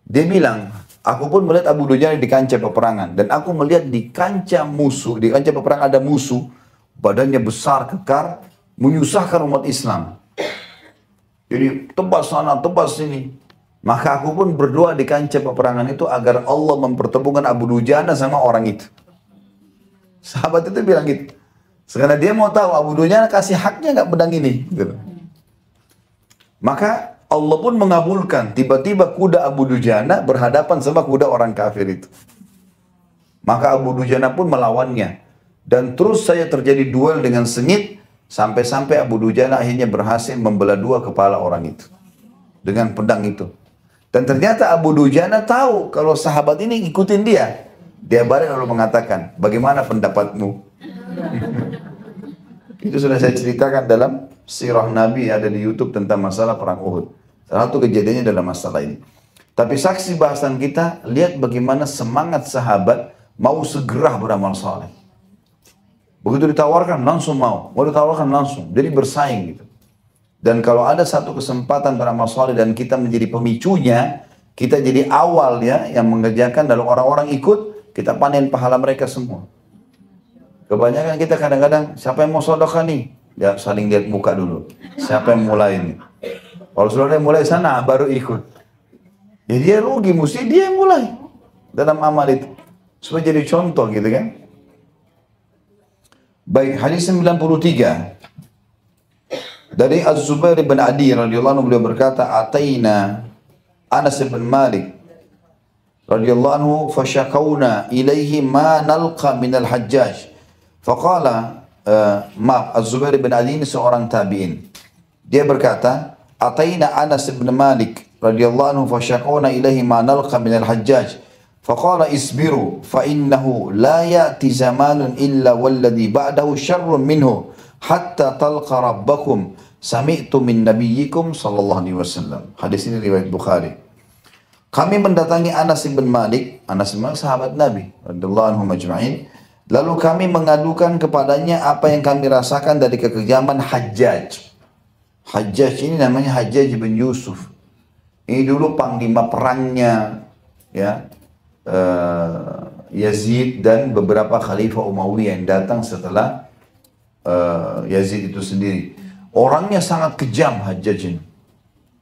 [SPEAKER 2] dia bilang, aku pun melihat Abu Dujana di kancah peperangan, dan aku melihat di kancah musuh, di kancah peperangan ada musuh, badannya besar, kekar, menyusahkan umat Islam. Jadi tebas sana, tebas sini. Maka aku pun berdoa di kancah peperangan itu agar Allah mempertemukan Abu Dujana sama orang itu. Sahabat itu bilang gitu. Karena dia mau tahu Abu Dujana kasih haknya nggak pedang ini. Gitu. Maka Allah pun mengabulkan. Tiba-tiba kuda Abu Dujana berhadapan sama kuda orang kafir itu. Maka Abu Dujana pun melawannya. Dan terus saja terjadi duel dengan sengit, sampai-sampai Abu Dujana akhirnya berhasil membelah dua kepala orang itu. Dengan pedang itu. Dan ternyata Abu Dujana tahu kalau sahabat ini ikutin dia. Dia balik lalu mengatakan, bagaimana pendapatmu? Itu sudah saya ceritakan dalam sirah Nabi ada di YouTube tentang masalah perang Uhud. Salah satu kejadiannya dalam masalah ini. Tapi saksi bahasan kita, lihat bagaimana semangat sahabat mau segera beramal saleh. Begitu ditawarkan langsung mau ditawarkan langsung. Jadi bersaing gitu. Dan kalau ada satu kesempatan beramal saleh dan kita menjadi pemicunya, kita jadi awal ya yang mengerjakan, lalu orang-orang ikut, kita panen pahala mereka semua. Kebanyakan kita kadang-kadang, siapa yang mau sedekah nih? Ya saling lihat muka dulu. Siapa yang mulai ini? Kalau sudah mulai sana, baru ikut. Ya dia rugi, mesti dia yang mulai dalam amal itu. Supaya jadi contoh gitu kan. Baik, hadis 93. Dari Az-Zubair bin Adi radhiyallahu anhu beliau berkata, ataina Anas bin Malik radhiyallahu anhu fashakawna ilaihi ma nalqa minal Hajjaj. Faqala, maaf, Az-Zubair bin Adi ini seorang tabi'in. Dia berkata, ataina Anas bin Malik radhiyallahu anhu fashakawna ilaihi ma nalqa minal Hajjaj. Faqala isbiru fa innahu la ya'ti zamanun illa walladhi ba'dahu syarrun minhu hatta talqa rabbakum sami'tu min nabiyyikum sallallahu alaihi wasallam. Hadis ini riwayat Bukhari. Kami mendatangi Anas bin Malik, sahabat Nabi radhiyallahu anhu majma'in. Lalu kami mengadukan kepadanya apa yang kami rasakan dari kekejaman Hajjaj. Hajjaj ini namanya Hajjaj bin Yusuf. Ini dulu panglima perangnya ya. Yazid dan beberapa khalifah Umayyah yang datang setelah Yazid itu sendiri. Orangnya sangat kejam Hajjaj ini.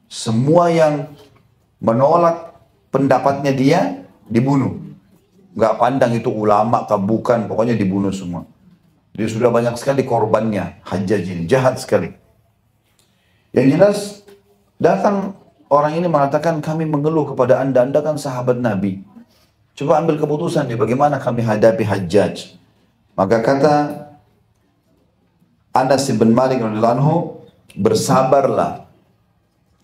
[SPEAKER 2] Semua yang menolak pendapatnya dia dibunuh. Gak pandang itu ulama kah bukan, pokoknya dibunuh semua. Dia sudah banyak sekali korbannya Hajjaj ini, jahat sekali. Yang jelas datang orang ini mengatakan, kami mengeluh kepada anda kan sahabat Nabi. Coba ambil keputusan nih, bagaimana kami hadapi Hajjaj. Maka kata Anas bin Malik radhiyallahu anhu, bersabarlah.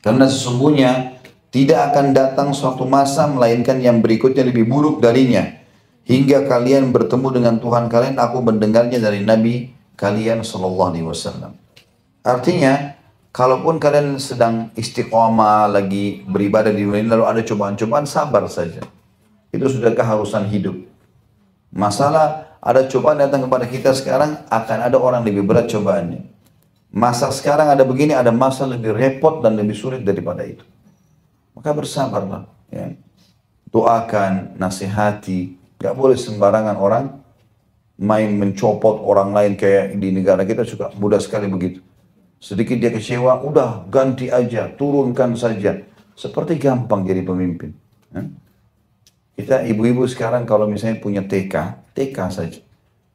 [SPEAKER 2] Karena sesungguhnya tidak akan datang suatu masa melainkan yang berikutnya lebih buruk darinya. Hingga kalian bertemu dengan Tuhan kalian, aku mendengarnya dari Nabi kalian sallallahu alaihi wasallam. Artinya, kalaupun kalian sedang istiqomah, lagi beribadah di dunia ini, lalu ada cobaan-cobaan, sabar saja. Itu sudah keharusan hidup. Masalah ada cobaan datang kepada kita sekarang, akan ada orang lebih berat cobaannya. Masa sekarang ada begini, ada masa lebih repot dan lebih sulit daripada itu. Maka bersabarlah. Ya. Doakan, nasihati. Gak boleh sembarangan orang main mencopot orang lain kayak di negara kita suka mudah sekali begitu. Sedikit dia kecewa, udah ganti aja, turunkan saja. Seperti gampang jadi pemimpin. Ya. Kita ibu-ibu sekarang kalau misalnya punya TK saja.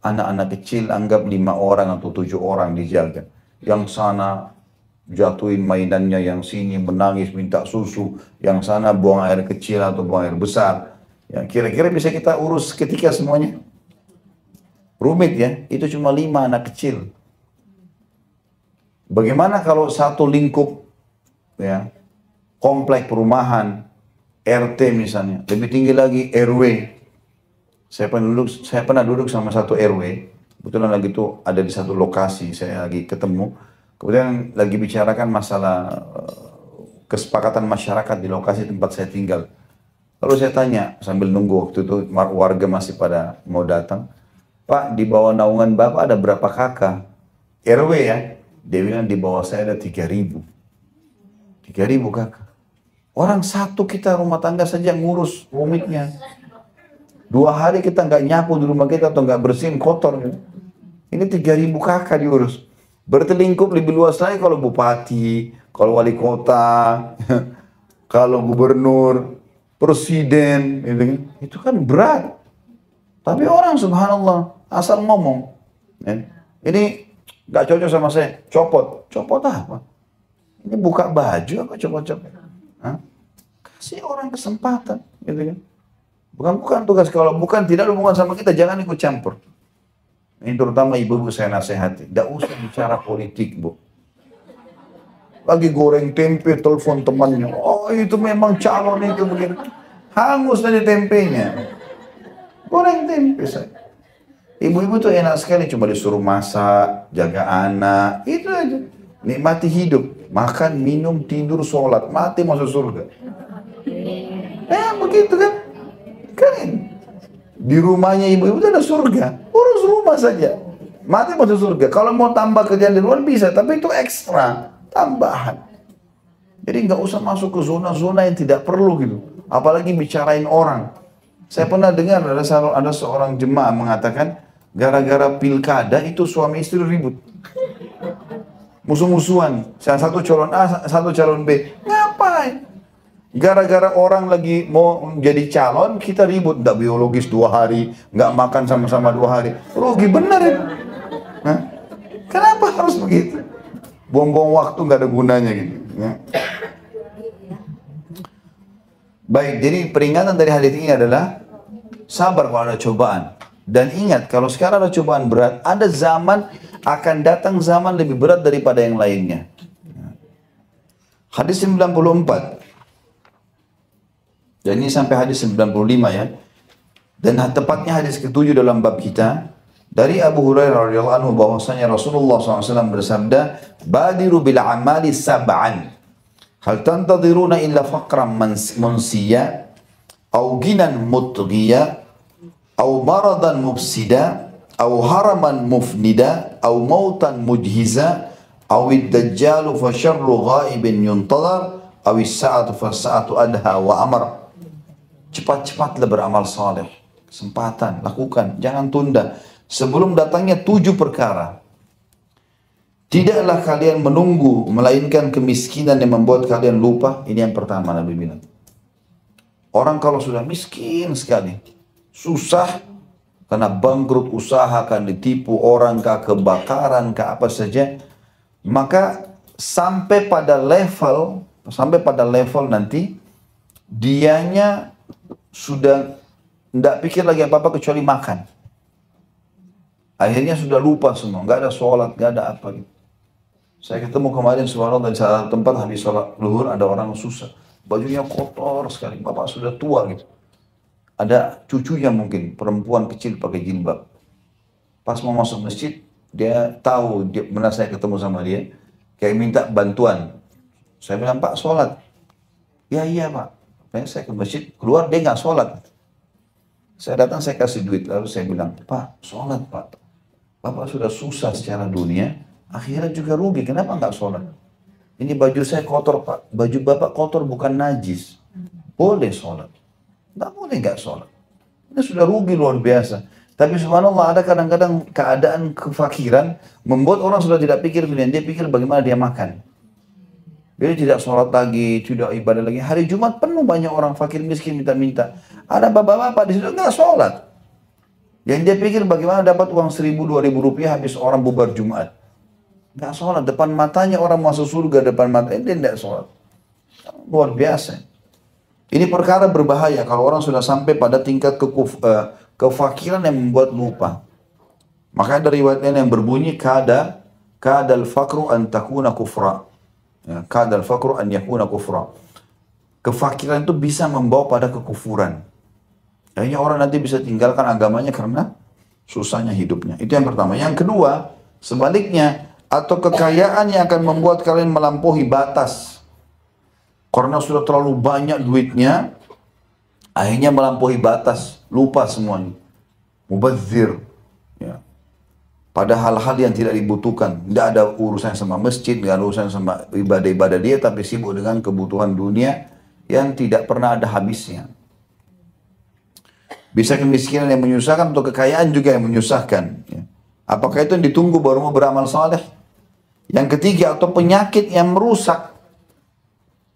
[SPEAKER 2] Anak-anak kecil anggap 5 orang atau 7 orang dijaga. Yang sana jatuhin mainannya, yang sini menangis minta susu, yang sana buang air kecil atau buang air besar. Ya, kira-kira bisa kita urus ketika semuanya? Rumit ya, itu cuma 5 anak kecil. Bagaimana kalau satu lingkup ya, komplek perumahan, RT misalnya, lebih tinggi lagi RW. Saya pernah duduk sama satu RW, kebetulan lagi itu ada di satu lokasi, saya lagi ketemu, kemudian lagi bicarakan masalah kesepakatan masyarakat di lokasi tempat saya tinggal. Lalu saya tanya, sambil nunggu waktu itu warga masih pada mau datang, Pak, di bawah naungan Bapak ada berapa kakak? RW ya? Dia bilang di bawah saya ada 3.000. 3.000 kakak. Orang satu kita rumah tangga saja ngurus rumitnya. 2 hari kita nggak nyapu di rumah kita atau nggak bersihin kotor. Ini 3.000 kakak diurus. Berarti lingkup lebih luas lagi kalau bupati, kalau wali kota, kalau gubernur, presiden, itu kan berat. Tapi orang subhanallah asal ngomong. Ini nggak cocok sama saya, copot. Copot apa? Ini buka baju apa copot-copot? Kasih orang kesempatan, gitu kan? Bukan tugas, kalau bukan tidak ada hubungan sama kita, jangan ikut campur. Ini terutama ibu-ibu saya nasihati, tidak usah bicara politik, Bu. Lagi goreng tempe, telepon temannya, oh itu memang calon itu begini. Hangus tadi tempenya. Goreng tempe saya. Ibu-ibu tuh enak sekali, cuma disuruh masak, jaga anak, itu aja. Nikmati hidup, makan, minum, tidur, sholat, mati masuk surga. Begitu kan? Keren. Di rumahnya ibu-ibu itu ada surga. Urus rumah saja. Mati masuk surga. Kalau mau tambah kerjaan di luar bisa, tapi itu ekstra, tambahan. Jadi nggak usah masuk ke zona-zona yang tidak perlu gitu. Apalagi bicarain orang. Saya pernah dengar ada seorang jemaah mengatakan, gara-gara pilkada itu suami istri ribut. Musuh-musuhan. Satu calon A, satu calon B. Ngapain? Gara-gara orang lagi mau jadi calon, kita ribut. Nggak biologis 2 hari, nggak makan sama-sama 2 hari. Rugi bener itu. Kenapa harus begitu? Buang-buang waktu nggak ada gunanya gitu. Baik, jadi peringatan dari hadis ini adalah sabar kalau ada cobaan. Dan ingat, kalau sekarang ada cobaan berat, ada zaman akan datang zaman lebih berat daripada yang lainnya. Hadis 94. Dan ini sampai hadis 95 ya. Dan tepatnya hadis ke-7 dalam bab kita. Dari Abu Hurairah radhiyallahu anhu bahwasanya Rasulullah SAW bersabda, "Badiru bil amali sab'an. Hal tantadiruna illa faqran munsiya, au ginan mutghiya, au maradan mufsida, au haraman mufnida, au mautan mujhiza, au ad-dajjalu fa syarru ghaibin yuntadhar, au as-sa'atu fa as-sa'atu adha wa amar." Cepat-cepatlah beramal saleh. Kesempatan, lakukan, jangan tunda. Sebelum datangnya 7 perkara. Tidaklah kalian menunggu, melainkan kemiskinan yang membuat kalian lupa. Ini yang pertama Nabi bilang. Orang kalau sudah miskin sekali, susah, karena bangkrut usaha, kan ditipu orang, kah kebakaran, kah apa saja, maka sampai pada level nanti, dianya sudah tidak pikir lagi apa-apa kecuali makan. Akhirnya sudah lupa semua, nggak ada sholat, nggak ada apa gitu. Saya ketemu kemarin subhanallah di salah tempat habis sholat luhur, ada orang susah, bajunya kotor sekali, bapak sudah tua gitu. Ada cucunya mungkin, perempuan kecil pakai jilbab. Pas mau masuk masjid, dia tahu, benar saya ketemu sama dia, kayak minta bantuan. Saya bilang, Pak, sholat. Ya iya Pak. Saya ke masjid, keluar dia nggak sholat. Saya datang, saya kasih duit. Lalu saya bilang, Pak, sholat Pak. Bapak sudah susah secara dunia, akhirat juga rugi. Kenapa nggak sholat? Ini baju saya kotor Pak. Baju Bapak kotor bukan najis. Boleh sholat. Nggak boleh nggak sholat. Ini sudah rugi luar biasa. Tapi subhanallah ada kadang-kadang keadaan kefakiran membuat orang sudah tidak pikir pilihan. Dia pikir bagaimana dia makan. Dia tidak sholat lagi, tidak ibadah lagi. Hari Jumat penuh banyak orang fakir miskin minta-minta. Ada bapak-bapak di situ nggak sholat. Yang dia pikir bagaimana dapat uang 1.000-2.000 rupiah habis orang bubar Jumat. Nggak sholat. Depan matanya orang masuk surga, depan matanya dia tidak sholat. Luar biasa. Ini perkara berbahaya kalau orang sudah sampai pada tingkat kefakiran yang membuat lupa. Makanya dari riwayat yang berbunyi kadal fakru an takuna kufra. Ya, kadal fakru an yakuna kufra. Kefakiran itu bisa membawa pada kekufuran. Akhirnya orang nanti bisa tinggalkan agamanya karena susahnya hidupnya. Itu yang pertama. Yang kedua, sebaliknya, atau kekayaan yang akan membuat kalian melampaui batas. Karena sudah terlalu banyak duitnya, akhirnya melampaui batas, lupa semuanya. Mubadzir. Ya. Pada hal-hal yang tidak dibutuhkan. Tidak ada urusan sama masjid, tidak ada urusan sama ibadah-ibadah dia, tapi sibuk dengan kebutuhan dunia yang tidak pernah ada habisnya. Bisa kemiskinan yang menyusahkan atau kekayaan juga yang menyusahkan. Ya. Apakah itu yang ditunggu baru mau beramal saleh? Yang ketiga, atau penyakit yang merusak.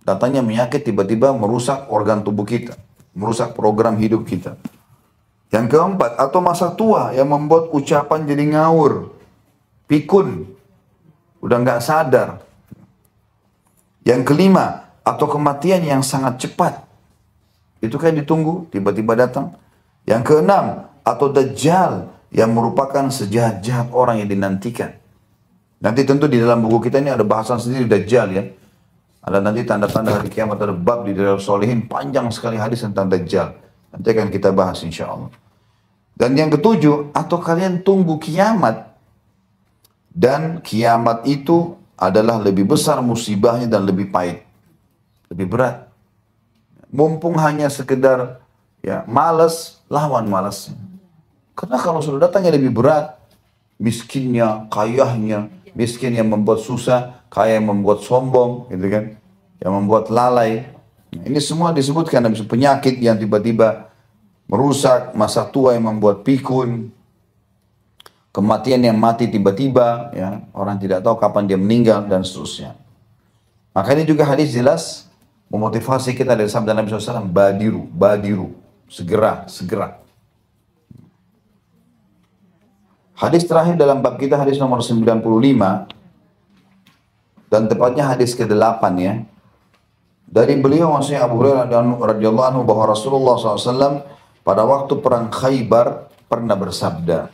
[SPEAKER 2] Datangnya penyakit tiba-tiba merusak organ tubuh kita. Merusak program hidup kita. Yang keempat, atau masa tua yang membuat ucapan jadi ngawur, pikun, udah nggak sadar. Yang kelima, atau kematian yang sangat cepat. Itu kan ditunggu, tiba-tiba datang. Yang keenam, atau dajjal yang merupakan sejahat-jahat orang yang dinantikan. Nanti tentu di dalam buku kita ini ada bahasan sendiri dajjal ya. Ada nanti tanda-tanda hari kiamat, ada bab di dalam Sholihin, panjang sekali hadis tentang dajjal. Nanti akan kita bahas insya Allah. Dan yang ketujuh, atau kalian tunggu kiamat. Dan kiamat itu adalah lebih besar musibahnya dan lebih pahit. Lebih berat. Mumpung hanya sekedar ya malas, lawan malasnya. Karena kalau sudah datangnya lebih berat, miskinnya, kayahnya, miskin yang membuat susah, kaya yang membuat sombong, gitu kan, yang membuat lalai. Ini semua disebutkan dalam penyakit yang tiba-tiba merusak, masa tua yang membuat pikun, kematian yang mati tiba-tiba, ya orang tidak tahu kapan dia meninggal dan seterusnya. Maka ini juga hadis jelas memotivasi kita dari sabda Nabi SAW, badiru, badiru, segera, segera. Hadis terakhir dalam bab kita hadis nomor 95 dan tepatnya hadis ke-8 ya. Dari beliau maksudnya Abu Hurairah radhiyallahu anhu bahwa Rasulullah SAW pada waktu perang Khaybar pernah bersabda,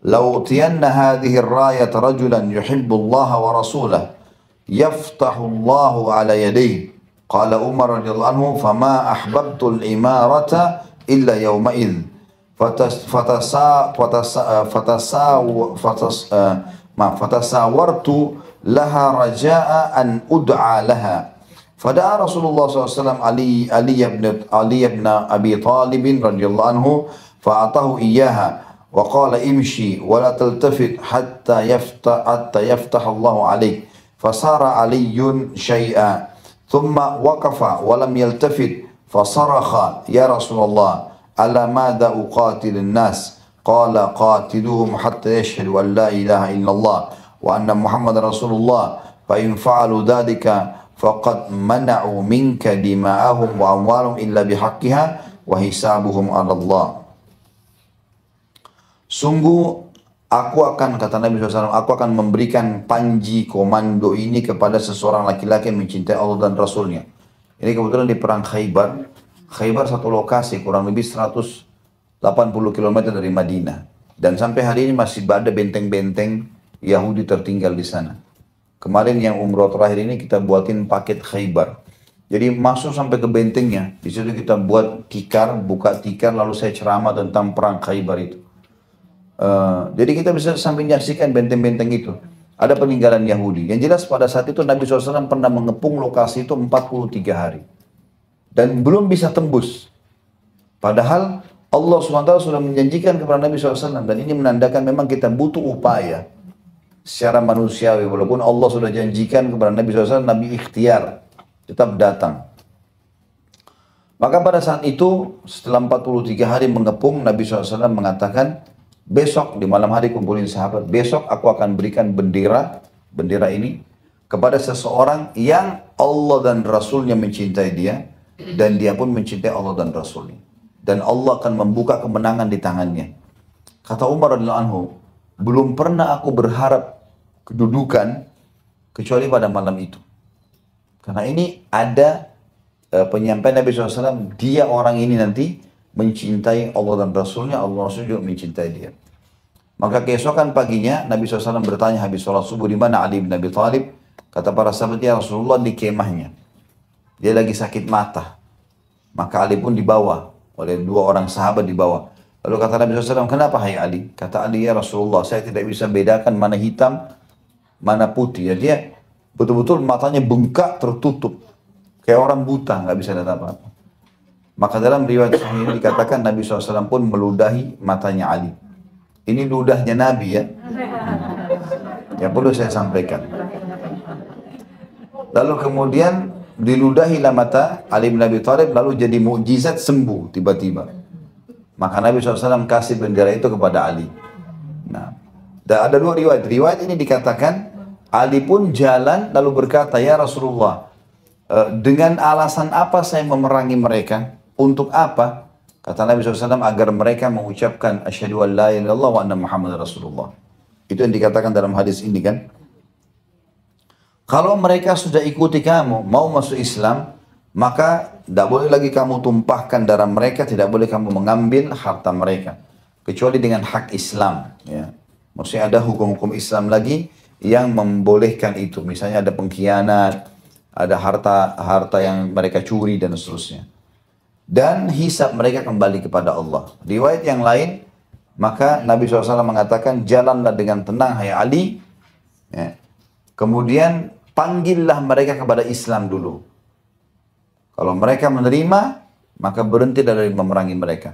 [SPEAKER 2] "Lau tiyanna hadhihi ar-rayat rajulan yuhibbu Allah wa rasulahu yaftahu Allah ala yadayhi." Qala Umar radhiyallahu anhu, "Fama ahbabtu al-imarata illa yawma idh." Fatasawartu laha raja'a an ud'a laha. Fada'a Rasulullah SAW Ali ibn Abi Talib radhiyallahu anhu fa'atahu iyyaha wa qala imshi wa la taltafit hatta yaftah Allah alayk. Fasara Aliyun syai'a thumma waqafa wa lam yaltafit fasarakha ya Rasulullah ala madha uqatilun nas qala qatiluhum hatta yashhadu an la ilaha illallah wa anna Muhammadar Rasulullah fa in fa'alu dhalika faqad mana'u minka dima'ahum wa amwalahum illa bihaqqiha wa hisabuhum 'ala Allah. Sungguh aku akan, kata Nabi SAW, aku akan memberikan panji komando ini kepada seseorang laki-laki yang mencintai Allah dan Rasulnya. Ini kebetulan di perang Khaybar. Khaybar satu lokasi kurang lebih 180 km dari Madinah. Dan sampai hari ini masih ada benteng-benteng Yahudi tertinggal di sana. Kemarin yang umroh terakhir ini kita buatin paket Khaybar. Jadi masuk sampai ke bentengnya. Di situ kita buat tikar, buka tikar, lalu saya ceramah tentang perang Khaybar itu. Jadi kita bisa sambil menyaksikan benteng-benteng itu. ada peninggalan Yahudi. Yang jelas pada saat itu Nabi SAW pernah mengepung lokasi itu 43 hari. Dan belum bisa tembus. Padahal Allah SWT sudah menjanjikan kepada Nabi SAW. Dan ini menandakan memang kita butuh upaya. Secara manusiawi. Walaupun Allah sudah janjikan kepada Nabi SAW, Nabi ikhtiar. Tetap datang. Maka pada saat itu, setelah 43 hari mengepung, Nabi SAW mengatakan, besok di malam hari kumpulin sahabat, besok aku akan berikan bendera ini kepada seseorang yang Allah dan Rasulnya mencintai dia, dan dia pun mencintai Allah dan Rasulnya. Dan Allah akan membuka kemenangan di tangannya. Kata Umar radhiyallahu anhu, belum pernah aku berharap kedudukan kecuali pada malam itu. Karena ini ada penyampaian Nabi SAW, dia orang ini nanti mencintai Allah dan Rasulnya, Allah Rasul juga mencintai dia. Maka keesokan paginya Nabi SAW bertanya habis sholat subuh, di mana Ali bin Abi Thalib? Kata para sahabat, ya Rasulullah, di kemahnya. Dia lagi sakit mata. Maka Ali pun dibawa oleh dua orang sahabat dibawa. Lalu kata Nabi SAW, kenapa hai Ali? Kata Ali, ya Rasulullah, saya tidak bisa bedakan mana hitam, mana putih. Ya, dia betul-betul matanya bengkak tertutup. Kayak orang buta, nggak bisa lihat apa-apa. Maka dalam riwayat sahih ini dikatakan Nabi SAW pun meludahi matanya Ali. Ini ludahnya Nabi ya. Yang perlu saya sampaikan. Lalu kemudian diludahilah mata Ali bin Abi Thalib, lalu jadi mukjizat sembuh tiba-tiba. Maka Nabi SAW kasih bendera itu kepada Ali. Nah, dan ada dua riwayat. Riwayat ini dikatakan Ali pun jalan lalu berkata, ya Rasulullah, dengan alasan apa saya memerangi mereka? Untuk apa? Kata Nabi SAW, agar mereka mengucapkan asyhadu an la ilaha illallah wa anna Muhammad Rasulullah. Itu yang dikatakan dalam hadis ini kan. Kalau mereka sudah ikuti kamu, mau masuk Islam, maka tidak boleh lagi kamu tumpahkan darah mereka, tidak boleh kamu mengambil harta mereka. Kecuali dengan hak Islam. Ya. Maksudnya ada hukum-hukum Islam lagi yang membolehkan itu. Misalnya ada pengkhianat, ada harta yang mereka curi dan seterusnya. Dan hisab mereka kembali kepada Allah. Riwayat yang lain, maka Nabi SAW mengatakan, jalanlah dengan tenang hai Ali. Ya. Kemudian panggillah mereka kepada Islam dulu. Kalau mereka menerima, maka berhenti dari memerangi mereka.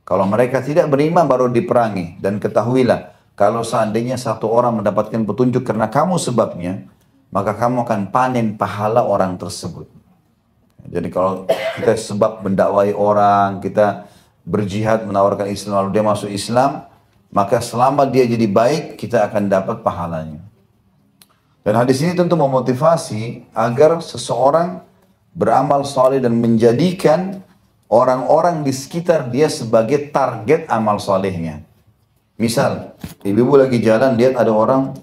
[SPEAKER 2] Kalau mereka tidak beriman, baru diperangi. Dan ketahuilah, kalau seandainya satu orang mendapatkan petunjuk karena kamu sebabnya, maka kamu akan panen pahala orang tersebut. Jadi kalau kita sebab mendakwai orang, kita berjihad menawarkan Islam, lalu dia masuk Islam, maka selama dia jadi baik, kita akan dapat pahalanya. Dan hadis ini tentu memotivasi agar seseorang beramal saleh dan menjadikan orang-orang di sekitar dia sebagai target amal salehnya. Misal, ibu-ibu lagi jalan, lihat ada orang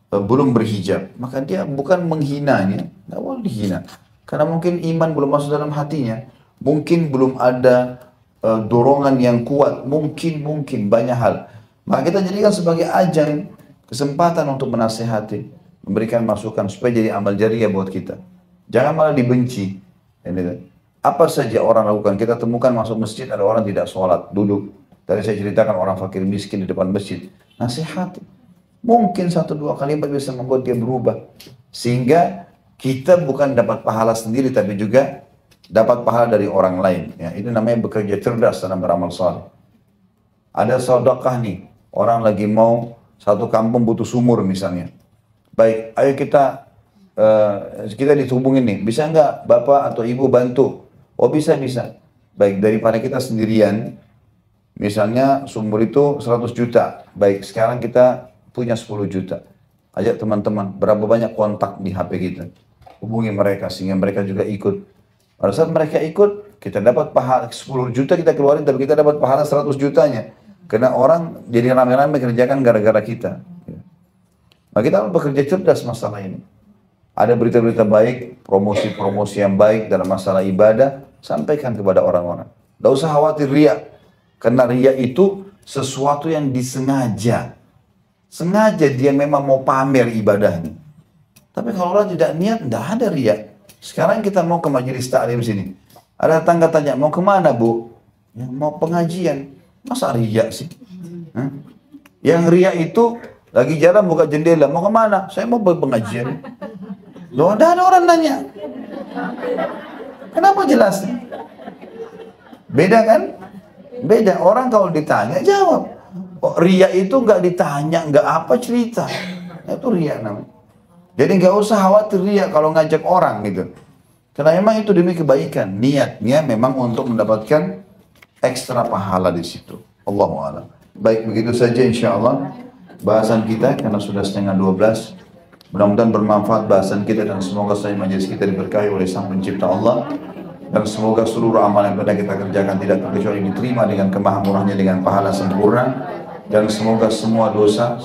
[SPEAKER 2] belum berhijab, maka dia bukan menghinanya, nggak boleh dihina. Karena mungkin iman belum masuk dalam hatinya, mungkin belum ada dorongan yang kuat, mungkin banyak hal. Maka kita jadikan sebagai ajang, kesempatan untuk menasehati, memberikan masukan supaya jadi amal jariah buat kita. Jangan malah dibenci. Apa saja orang lakukan, kita temukan masuk masjid ada orang tidak sholat, duduk. Tadi saya ceritakan orang fakir miskin di depan masjid, nasihati. Mungkin 1-2 kalimat bisa membuat dia berubah. Sehingga kita bukan dapat pahala sendiri, tapi juga dapat pahala dari orang lain. Ya, itu namanya bekerja cerdas dalam beramal saleh. Ada sedekah nih, orang lagi mau satu kampung butuh sumur misalnya. Baik, ayo kita dihubungin nih, bisa nggak bapak atau ibu bantu? Oh bisa. Baik, daripada kita sendirian, misalnya sumur itu 100 juta. Baik, sekarang kita punya 10 juta. Ajak teman-teman, berapa banyak kontak di HP kita. Hubungi mereka sehingga mereka juga ikut. Pada saat mereka ikut, kita dapat pahala 10 juta kita keluarin, tapi kita dapat pahala 100 jutanya. Karena orang jadi rame-rame kerjakan gara-gara kita. Nah, kita harus bekerja cerdas masalah ini. Ada berita-berita baik, promosi-promosi yang baik dalam masalah ibadah, sampaikan kepada orang-orang. Tidak usah khawatir riya. Karena riya itu sesuatu yang disengaja. Sengaja dia memang mau pamer ibadahnya. Tapi kalau orang tidak niat, tidak ada riya. Sekarang kita mau ke majelis taklim sini. Ada tetangga tanya, mau kemana bu? Ya, mau pengajian. Masa riya sih? Yang riya itu Lagi jalan buka jendela, mau kemana? Saya mau pengajian. Loh, ada orang nanya. Kenapa jelasin? Beda kan? Beda. Orang kalau ditanya, jawab. Oh, ria itu nggak ditanya, nggak apa cerita. Itu ria namanya. Jadi nggak usah khawatir ria kalau ngajak orang gitu. Karena memang itu demi kebaikan. Niatnya memang untuk mendapatkan ekstra pahala di situ. Allahu a'lam. Baik, begitu saja insya Allah bahasan kita karena sudah setengah 12. Mudah-mudahan bermanfaat bahasan kita dan semoga saja majelis kita diberkahi oleh Sang Pencipta Allah. Dan semoga seluruh amal yang pernah kita kerjakan tidak terkecuali diterima dengan kemahamurahnya dengan pahala sempurna. Dan semoga semua dosa,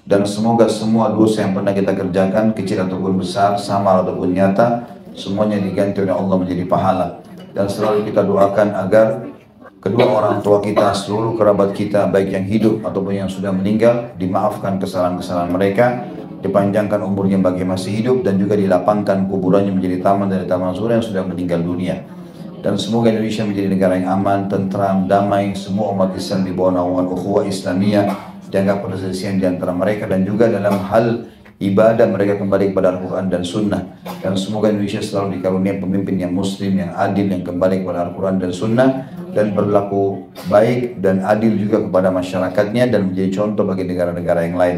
[SPEAKER 2] dan semoga semua dosa yang pernah kita kerjakan, kecil ataupun besar, samar ataupun nyata, semuanya diganti oleh Allah menjadi pahala. Dan selalu kita doakan agar kedua orang tua kita, seluruh kerabat kita, baik yang hidup ataupun yang sudah meninggal, dimaafkan kesalahan-kesalahan mereka, dipanjangkan umurnya bagi masih hidup, dan juga dilapangkan kuburannya menjadi taman dari taman surga yang sudah meninggal dunia. Dan semoga Indonesia menjadi negara yang aman, tentram, damai, semua umat Islam di bawah naungan ukhuwah Islamiyah, jangan perselisihan di antara mereka, dan juga dalam hal ibadah mereka kembali kepada Al-Quran dan Sunnah. Dan semoga Indonesia selalu dikaruniai pemimpin yang muslim, yang adil, yang kembali kepada Al-Quran dan Sunnah, dan berlaku baik dan adil juga kepada masyarakatnya, dan menjadi contoh bagi negara-negara yang lain.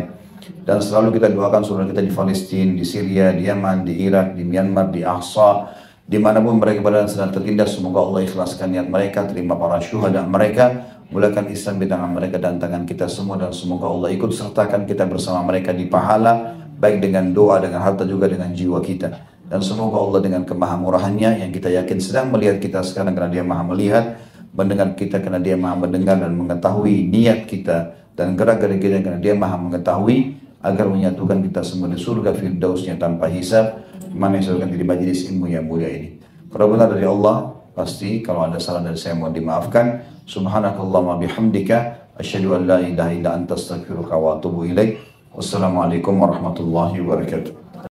[SPEAKER 2] Dan selalu kita doakan saudara kita di Palestina, di Syria, di Yaman, di Irak, di Myanmar, di Ahsa, dimanapun mereka berada sedang tertindas, semoga Allah ikhlaskan niat mereka, terima para syuhada mereka, mulakan Islam di tangan mereka dan tangan kita semua, dan semoga Allah ikut sertakan kita bersama mereka di pahala, baik dengan doa, dengan harta, juga dengan jiwa kita. Dan semoga Allah dengan kemahamurahannya yang kita yakin sedang melihat kita sekarang karena Dia maha melihat, mendengar kita karena Dia maha mendengar, dan mengetahui niat kita dan gerak-gerik kita karena Dia maha mengetahui, agar menyatukan kita semua di surga firdausnya tanpa hisab, mana yang di majelis ilmu yang mulia ini. Kalau benar dari Allah, pasti kalau ada salah dari saya mohon dimaafkan. Subhanakallahumma bihamdika asyhadu an la ilaha illa anta astaghfiruka wa atubu ilaik. Wassalamualaikum warahmatullahi wabarakatuh.